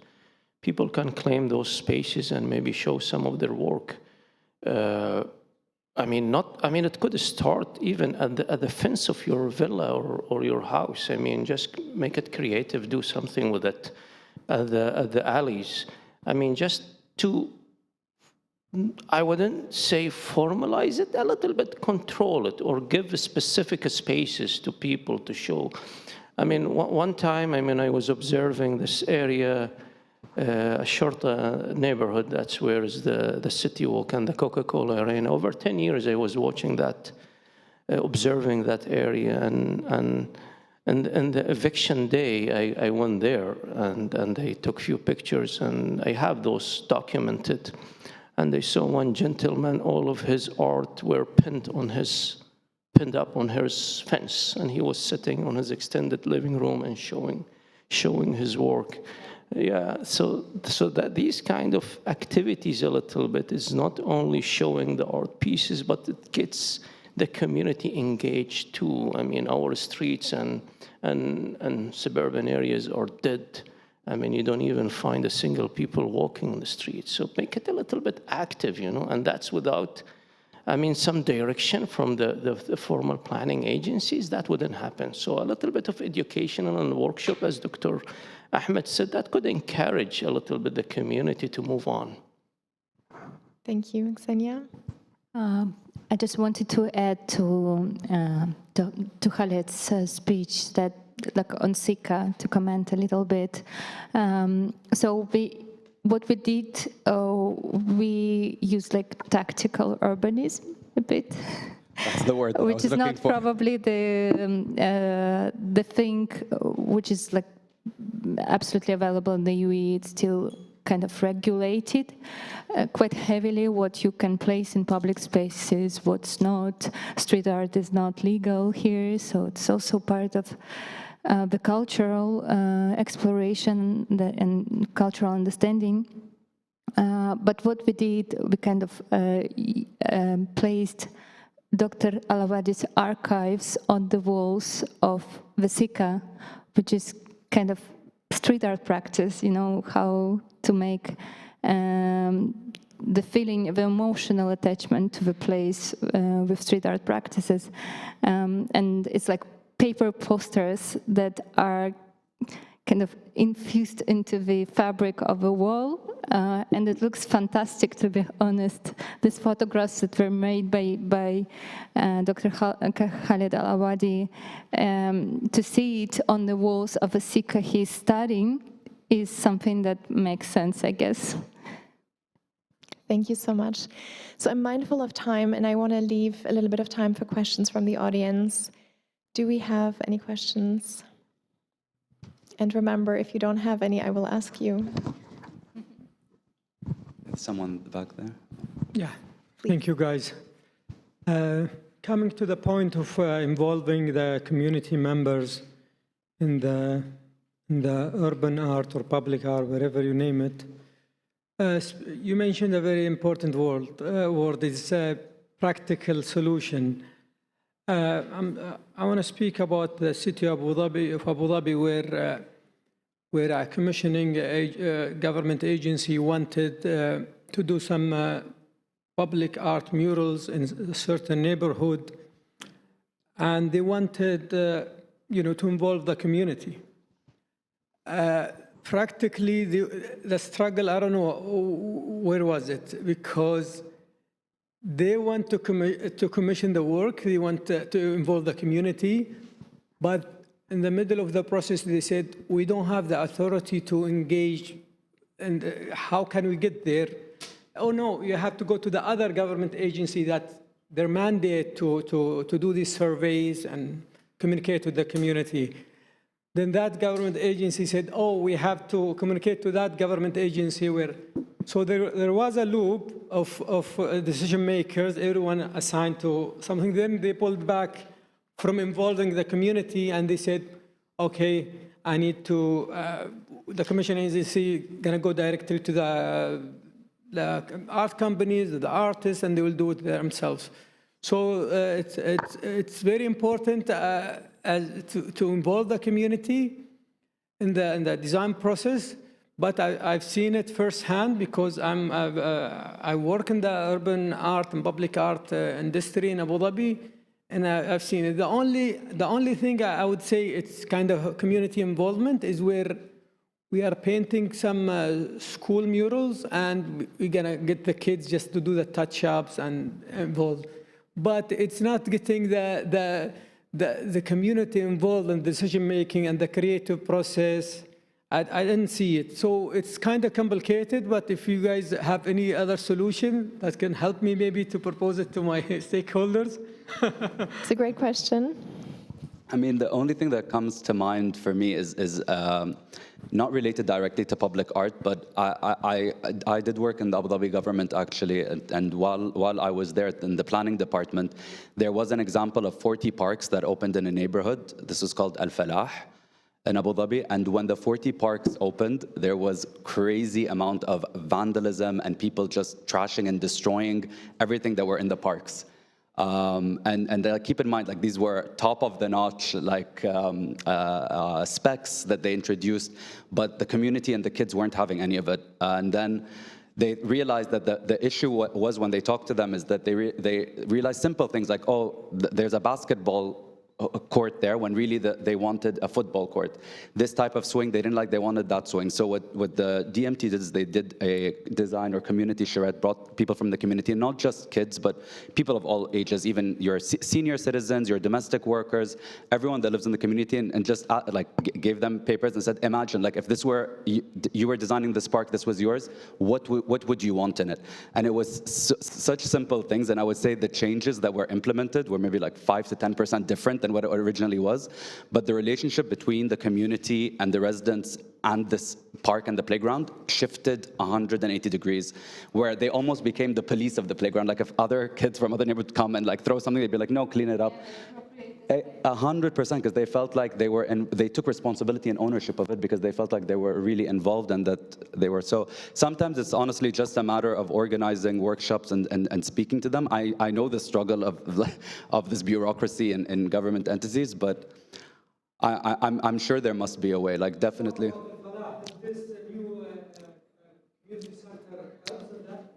People can claim those spaces and maybe show some of their work. It could start even at the fence of your villa or your house. I mean, just make it creative, do something with it at the alleys. I mean, just to, I wouldn't say formalize it, a little bit control it or give specific spaces to people to show. I mean, one time, I was observing this area, a short neighborhood, that's where is the City Walk and the Coca-Cola Arena. Over 10 years, I was watching that, observing that area, and the eviction day, I went there, and they took few pictures, and I have those documented. And I saw one gentleman, all of his art were pinned up on his fence, and he was sitting on his extended living room and showing his work. Yeah, so that these kind of activities a little bit is not only showing the art pieces, but it gets the community engaged too. I mean, our streets and suburban areas are dead. I mean, you don't even find a single people walking on the streets. So make it a little bit active, you know, and that's without, some direction from the formal planning agencies. That wouldn't happen. So a little bit of educational and workshop, as Dr. Ahmed said, that could encourage a little bit the community to move on.
Thank you. Xenia?
I just wanted to add to Khaled's speech that, like on SICA, to comment a little bit. What we did, we used like tactical urbanism a bit.
That's the word that
which is not probably the thing which is like absolutely available in the UAE. It's still kind of regulated quite heavily what you can place in public spaces, what's not. Street art is not legal here, so it's also part of the cultural exploration and cultural understanding. But what we did, we kind of placed Dr. Alawadi's archives on the walls of the SICA, which is kind of street art practice, you know, how to make the feeling of emotional attachment to the place with street art practices. And it's like paper posters that are kind of infused into the fabric of a wall, and it looks fantastic, to be honest. These photographs that were made by Dr. Khaled Alawadi, to see it on the walls of a SICA he's studying is something that makes sense, I guess.
Thank you so much. So I'm mindful of time, and I want to leave a little bit of time for questions from the audience. Do we have any questions? And remember, if you don't have any, I will ask you.
Someone back there.
Yeah, thank you, guys. Coming to the point of involving the community members in the urban art or public art, wherever you name it, you mentioned a very important word is practical solution. I want to speak about the city of Abu Dhabi, where a commissioning government agency wanted to do some public art murals in a certain neighborhood, and they wanted, to involve the community. Practically, the struggle, I don't know, where was it? Because they want to commission the work, they want to involve the community, but in the middle of the process, they said, we don't have the authority to engage, and how can we get there? Oh no, you have to go to the other government agency that their mandate to do these surveys and communicate with the community. Then that government agency said, oh, we have to communicate to that government agency so there was a loop of decision makers, everyone assigned to something. Then they pulled back from involving the community and they said, okay, I need to, the commission agency gonna go directly to the art companies, the artists, and they will do it themselves. So it's very important to involve the community in the design process, but I've seen it firsthand because I work in the urban art and public art industry in Abu Dhabi, and I've seen it. The only thing I would say it's kind of community involvement is where we are painting some school murals, and we're gonna get the kids just to do the touch-ups and involved. But it's not getting the community involved in decision-making and the creative process. I didn't see it. So it's kind of complicated, but if you guys have any other solution that can help me maybe to propose it to my stakeholders.
It's a great question.
I mean, the only thing that comes to mind for me is not related directly to public art, but I did work in the Abu Dhabi government actually, and while I was there in the planning department, there was an example of 40 parks that opened in a neighborhood. This is called Al Falah in Abu Dhabi, and when the 40 parks opened, there was crazy amount of vandalism and people just trashing and destroying everything that were in the parks. And keep in mind, like, these were top of the notch, like specs that they introduced, but the community and the kids weren't having any of it. And then they realized that the issue was, when they talked to them, is that they realized simple things like, oh, there's a basketball court there, when really they wanted a football court. This type of swing they didn't like, they wanted that swing. So what the DMT did is they did a design or community charrette, brought people from the community, and not just kids, but people of all ages, even your senior citizens, your domestic workers, everyone that lives in the community, and just like gave them papers and said, imagine, like, if this were, you were designing this park, this was yours, what would you want in it? And it was such simple things, and I would say the changes that were implemented were maybe like 5 to 10% different than what it originally was, but the relationship between the community and the residents and this park and the playground shifted 180 degrees, where they almost became the police of the playground. Like, if other kids from other neighborhoods come and like throw something, they'd be like, no, clean it up. 100%, because they felt like they were, and they took responsibility and ownership of it, because they felt like they were really involved and that they were. So sometimes it's honestly just a matter of organizing workshops and speaking to them. I know the struggle of this bureaucracy in government entities, but I'm sure there must be a way, like, definitely.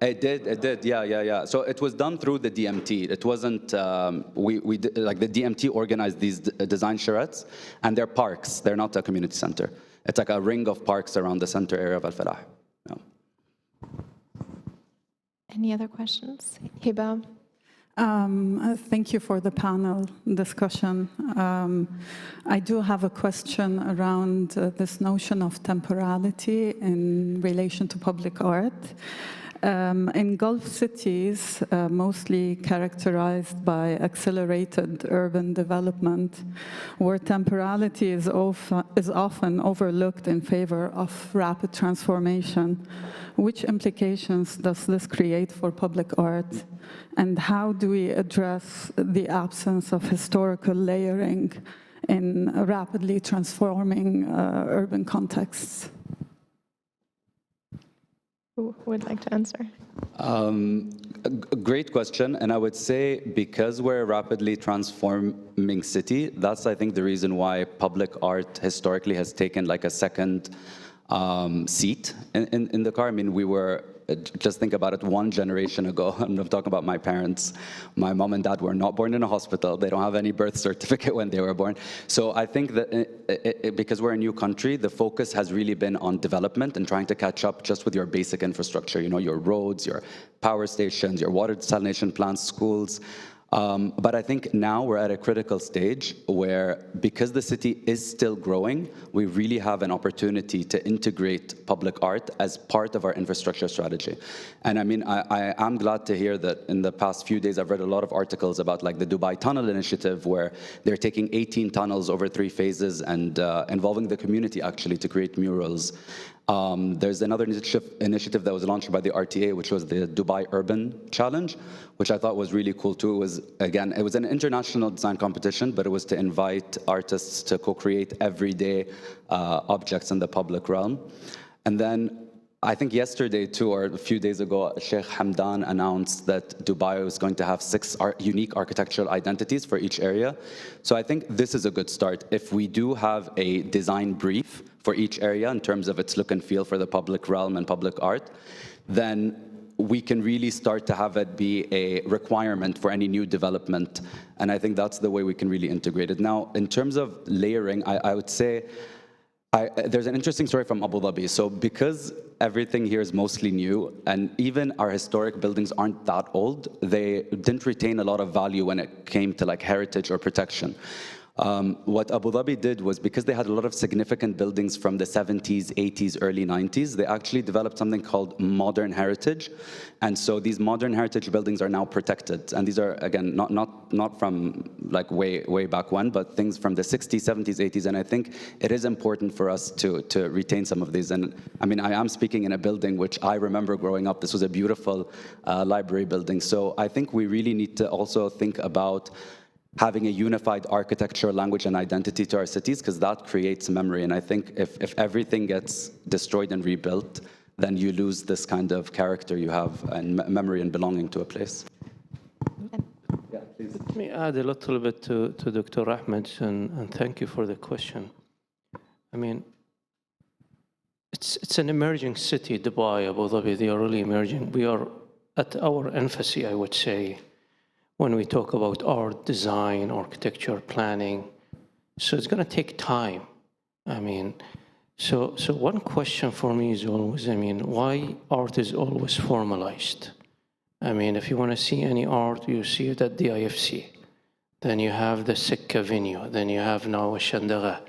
It did, yeah. So it was done through the DMT. It wasn't, we did, like, the DMT organized these design charrettes, and they're parks. They're not a community center. It's like a ring of parks around the center area of Al Falah. Yeah.
Any other questions? Hiba?
Thank you for the panel discussion. I do have a question around this notion of temporality in relation to public art. In Gulf cities, mostly characterized by accelerated urban development, where temporality is often overlooked in favor of rapid transformation, which implications does this create for public art? And how do we address the absence of historical layering in rapidly transforming urban contexts?
Who would like to answer?
Great question, and I would say because we're a rapidly transforming city, that's I think the reason why public art historically has taken like a second seat in the car. I mean, we were, just think about it, one generation ago, I'm talking about my parents, my mom and dad were not born in a hospital, they don't have any birth certificate when they were born. So I think that because we're a new country, the focus has really been on development and trying to catch up just with your basic infrastructure, you know, your roads, your power stations, your water desalination plants, schools. But I think now we're at a critical stage where, because the city is still growing, we really have an opportunity to integrate public art as part of our infrastructure strategy. And I mean, I am glad to hear that in the past few days, I've read a lot of articles about like the Dubai Tunnel Initiative, where they're taking 18 tunnels over 3 phases and involving the community actually to create murals. There's another initiative that was launched by the RTA, which was the Dubai Urban Challenge, which I thought was really cool too. It was, again, it was an international design competition, but it was to invite artists to co-create everyday objects in the public realm. And then I think yesterday too, or a few days ago, Sheikh Hamdan announced that Dubai was going to have 6 unique architectural identities for each area. So I think this is a good start. If we do have a design brief for each area in terms of its look and feel for the public realm and public art, then we can really start to have it be a requirement for any new development. And I think that's the way we can really integrate it. Now, in terms of layering, I would say, there's an interesting story from Abu Dhabi. So because everything here is mostly new, and even our historic buildings aren't that old, they didn't retain a lot of value when it came to like heritage or protection. What Abu Dhabi did was, because they had a lot of significant buildings from the 70s, 80s, early 90s, they actually developed something called modern heritage. And so these modern heritage buildings are now protected. And these are, again, not from like way back when, but things from the 60s, 70s, 80s. And I think it is important for us to retain some of these. And I mean, I am speaking in a building which I remember growing up. This was a beautiful library building. So I think we really need to also think about having a unified architecture, language, and identity to our cities, because that creates memory. And I think if everything gets destroyed and rebuilt, then you lose this kind of character you have and memory and belonging to a place. Yeah, please.
Let me add a little bit to Dr. Ahmed, and thank you for the question. I mean, it's an emerging city, Dubai, Abu Dhabi, they are really emerging. We are at our infancy, I would say, when we talk about art, design, architecture, planning. So it's going to take time. I mean, so one question for me is always, I mean, why art is always formalized? I mean, if you want to see any art, you see it at the IFC. Then you have the Sikka venue. Then you have now Shandaga,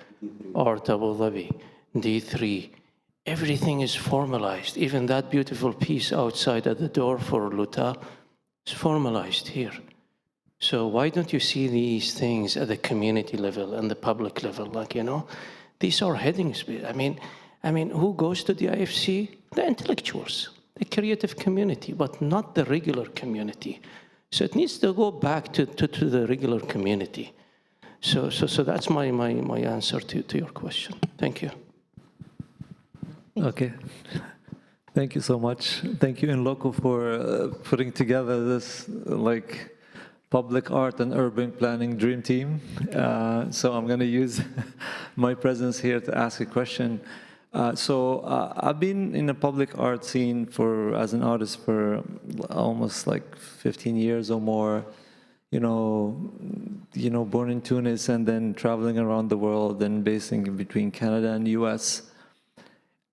Art Abu Dhabi, D3. Everything is formalized. Even that beautiful piece outside at the door for Luta is formalized here. So why don't you see these things at the community level and the public level? Like, you know, these are headings. I mean, who goes to the IFC? The intellectuals, the creative community, but not the regular community. So it needs to go back to the regular community. So that's my answer to your question. Thank you.
Okay. Thank you so much. Thank you, Inloco, for putting together this like public art and urban planning dream team. So I'm going to use my presence here to ask a question. I've been in the public art scene as an artist for almost like 15 years or more. You know, born in Tunis and then traveling around the world and basing between Canada and US.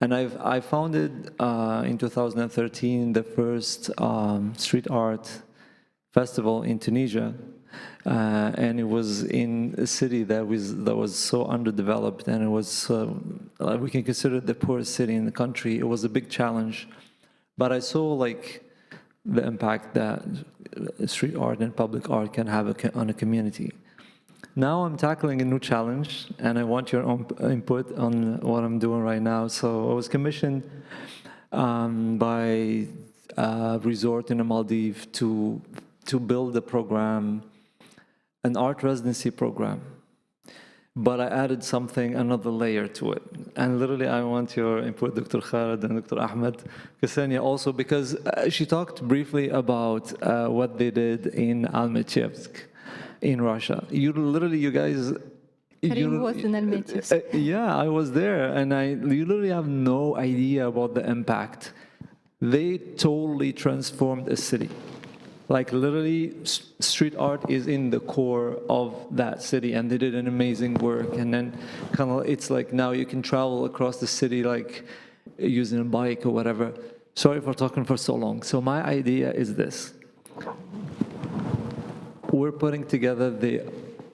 And I founded in 2013 the first street art festival in Tunisia, and it was in a city that was so underdeveloped, and it was we can consider it the poorest city in the country. It was a big challenge, but I saw like the impact that street art and public art can have on a community. Now I'm tackling a new challenge, and I want your own input on what I'm doing right now. So I was commissioned by a resort in the Maldives to build a program, an art residency program, but I added something, another layer to it. And literally, I want your input, Dr. Khaled and Dr. Ahmed, Xenia also, because she talked briefly about what they did in Almatyevsk in Russia. You guys...
Karim was in Almaty.
Yeah, I was there, and you literally have no idea about the impact. They totally transformed a city. Like literally, street art is in the core of that city, and they did an amazing work. And then, kind of, it's like now you can travel across the city like using a bike or whatever. Sorry for talking for so long. So my idea is this: we're putting together the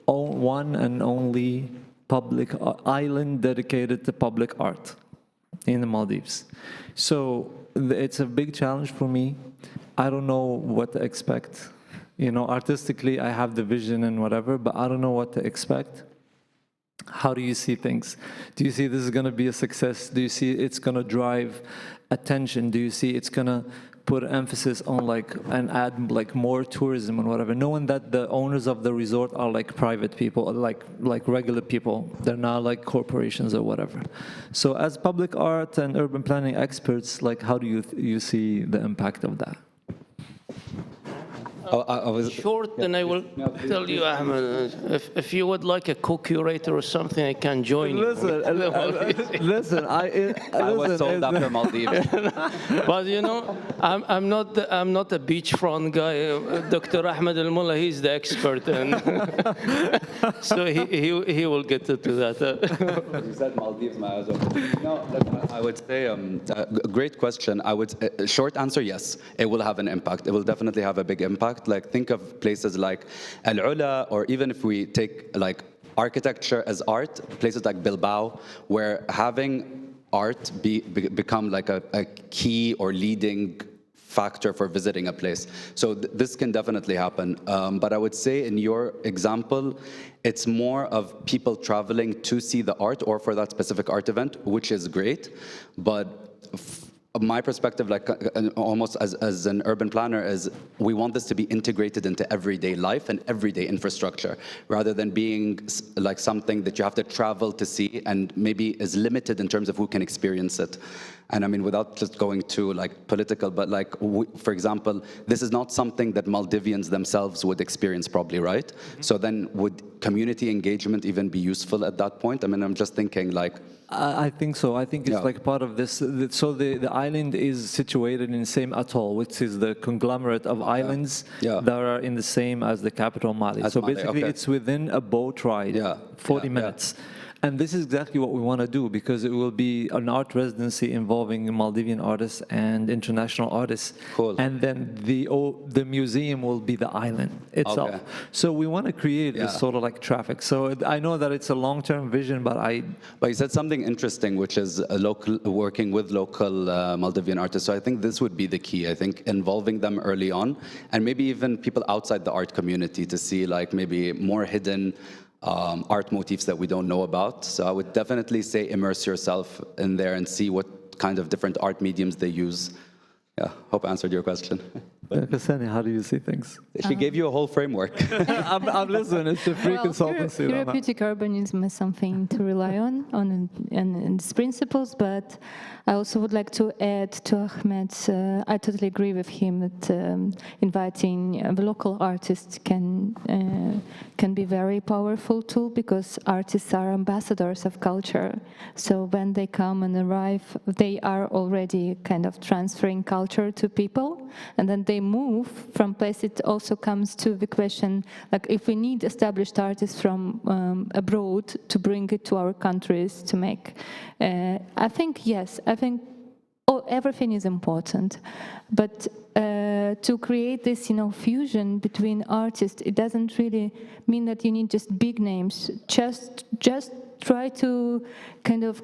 one and only public island dedicated to public art in the Maldives. So it's a big challenge for me. I don't know what to expect. You know, artistically, I have the vision and whatever, but I don't know what to expect. How do you see things? Do you see this is going to be a success? Do you see it's going to drive attention? Do you see it's going to put emphasis on and add more tourism and whatever, knowing that the owners of the resort are like private people, like regular people. They're not like corporations or whatever. So as public art and urban planning experts, how do you see the impact of that?
I was
Short, and I will tell you, Ahmed, if you would like a co-curator or something, I can join you.
Listen,
I was sold after Maldives.
But you know, I'm not a beachfront guy. Dr. Ahmed Al Mulla, he's the expert, and so he will get to that.
You said Maldives, my eyes open. No, I would say great question. Short answer, yes, it will have an impact. It will definitely have a big impact. Like think of places like Al Ula, or even if we take like architecture as art, places like Bilbao, where having art become like a key or leading factor for visiting a place. So this can definitely happen. But I would say in your example, it's more of people traveling to see the art or for that specific art event, which is great. But my perspective, almost as an urban planner, is we want this to be integrated into everyday life and everyday infrastructure, rather than being like something that you have to travel to see and maybe is limited in terms of who can experience it. And I mean, without just going too political, but for example, this is not something that Maldivians themselves would experience probably, right? Mm-hmm. So then would community engagement even be useful at that point? I mean, I'm just thinking
I think so. I think it's part of this. So the island is situated in the same atoll, which is the conglomerate of islands that are in the same as the capital, Mali. So basically, it's within a boat ride, 40 minutes. And this is exactly what we want to do, because it will be an art residency involving Maldivian artists and international artists. Cool. And then the museum will be the island itself. Okay. So we want to create this sort of traffic. So I know that it's a long-term vision, but
you said something interesting, which is working with local Maldivian artists. So I think this would be the key. I think involving them early on, and maybe even people outside the art community to see maybe more hidden art motifs that we don't know about. So I would definitely say immerse yourself in there and see what kind of different art mediums they use. Yeah, hope I answered your question.
Xenia, how do you see things?
She gave you a whole framework.
I'm listening. It's a free consultancy.
Therapeutic urbanism is something to rely on its principles, but I also would like to add to Ahmed's. I totally agree with him that inviting the local artists can be very powerful tool, because artists are ambassadors of culture. So when they come and arrive, they are already kind of transferring culture to people, and then they move from place. It also comes to the question, if we need established artists from abroad to bring it to our countries to make. I think yes. I think everything is important, but to create this, fusion between artists, it doesn't really mean that you need just big names. Just try to kind of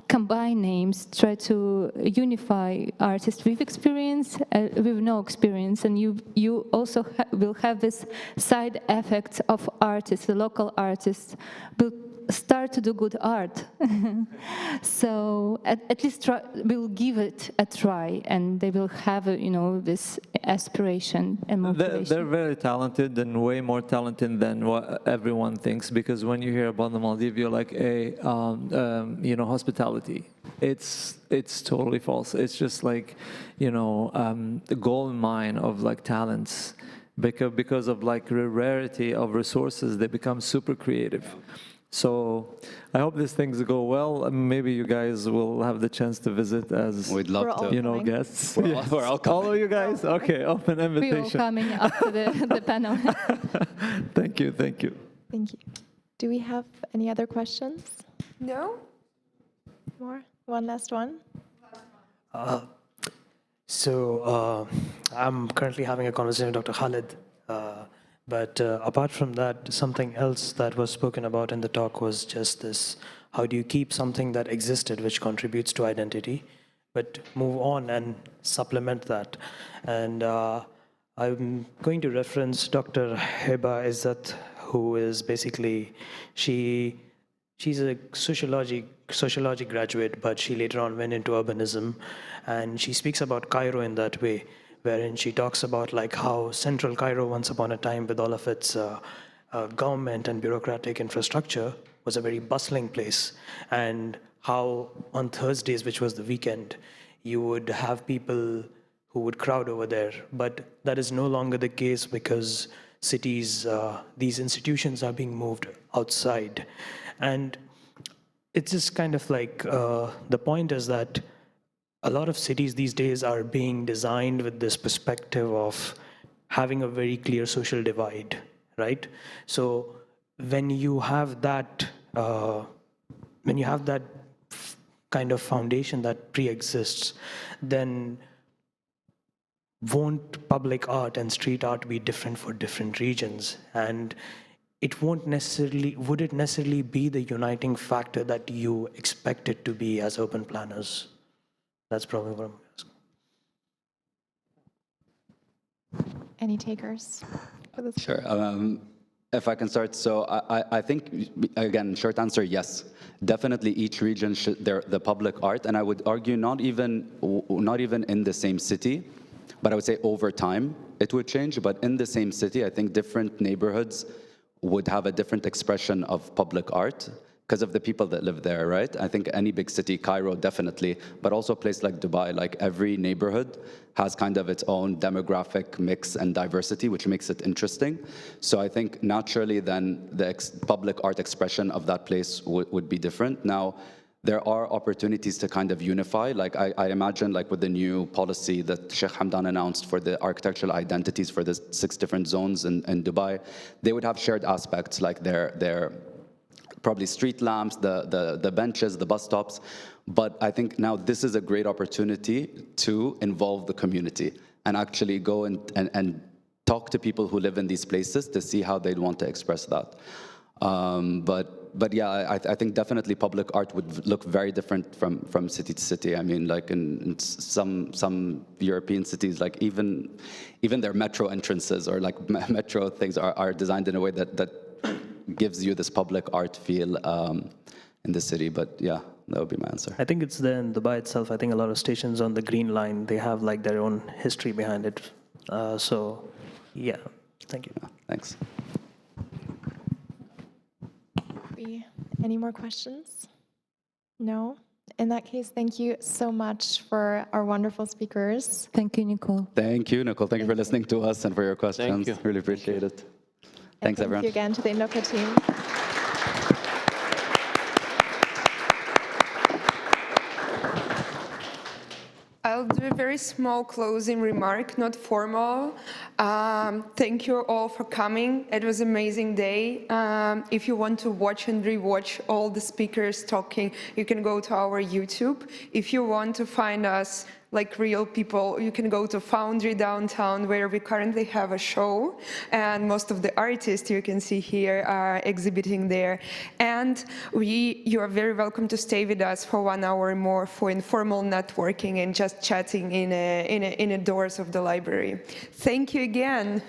combine names, try to unify artists with experience, with no experience, and you also will have this side effect of artists, the local artists, will start to do good art. So at least we'll give it a try, and they will have, this aspiration and motivation.
They're very talented and way more talented than what everyone thinks, because when you hear about the Maldives, you're like, hospitality. It's totally false. It's just like, the gold mine of like talents. Because of like the rarity of resources, they become super creative. So I hope these things go well. Maybe you guys will have the chance to visit as
We'd love to.
Guests.
We're all coming.
All of you guys? Okay, open invitation.
We all coming after the panel.
Thank you.
Thank you. Do we have any other questions?
No?
More? One last one?
I'm currently having a conversation with Dr. Khaled, but apart from that, something else that was spoken about in the talk was just this: how do you keep something that existed which contributes to identity, but move on and supplement that? And I'm going to reference Dr. Heba Izzat, who is basically, she's a sociology graduate, but she later on went into urbanism, and she speaks about Cairo in that way, wherein she talks about like how central Cairo, once upon a time, with all of its government and bureaucratic infrastructure, was a very bustling place, and how on Thursdays, which was the weekend, you would have people who would crowd over there. But that is no longer the case, because cities, these institutions are being moved outside. And it's just kind of like, the point is that a lot of cities these days are being designed with this perspective of having a very clear social divide, right? So when you have that, kind of foundation that pre-exists, then won't public art and street art be different for different regions? And would it necessarily be the uniting factor that you expect it to be as urban planners? That's probably what I'm asking.
Any takers for this?
Sure. If I can start, so I think, again, short answer, yes. Definitely each region should, the public art, and I would argue not even in the same city, but I would say over time it would change, but in the same city, I think different neighborhoods would have a different expression of public art because of the people that live there, right? I think any big city, Cairo definitely, but also a place like Dubai, like every neighborhood has kind of its own demographic mix and diversity, which makes it interesting. So I think naturally then the public art expression of that place would be different. Now, there are opportunities to kind of unify. Like I imagine like with the new policy that Sheikh Hamdan announced for the architectural identities for the 6 different zones in Dubai, they would have shared aspects like their probably street lamps, the benches, the bus stops. But I think now this is a great opportunity to involve the community and actually go and talk to people who live in these places to see how they'd want to express that. But yeah, I think definitely public art would look very different from city to city. I mean, like in some European cities, like even their metro entrances or like metro things are designed in a way that gives you this public art feel in the city. But yeah, that would be my answer.
I think it's there in Dubai itself. I think a lot of stations on the Green Line, they have like their own history behind it. So yeah, thank you.
Yeah, thanks.
Any more questions? No? In that case, thank you so much for our wonderful speakers.
Thank you, Nicole.
Thank you, Nicole. Thank you for listening to us and for your questions.
Thank you.
Really appreciate it. Thanks, everyone.
Thank you again to the Inloco team.
I'll do a very small closing remark, not formal. Thank you all for coming. It was an amazing day. If you want to watch and rewatch all the speakers talking, you can go to our YouTube. If you want to find us like real people, you can go to Foundry downtown, where we currently have a show, and most of the artists you can see here are exhibiting there. And you are very welcome to stay with us for 1 hour more for informal networking and just chatting in the doors of the library. Thank you again.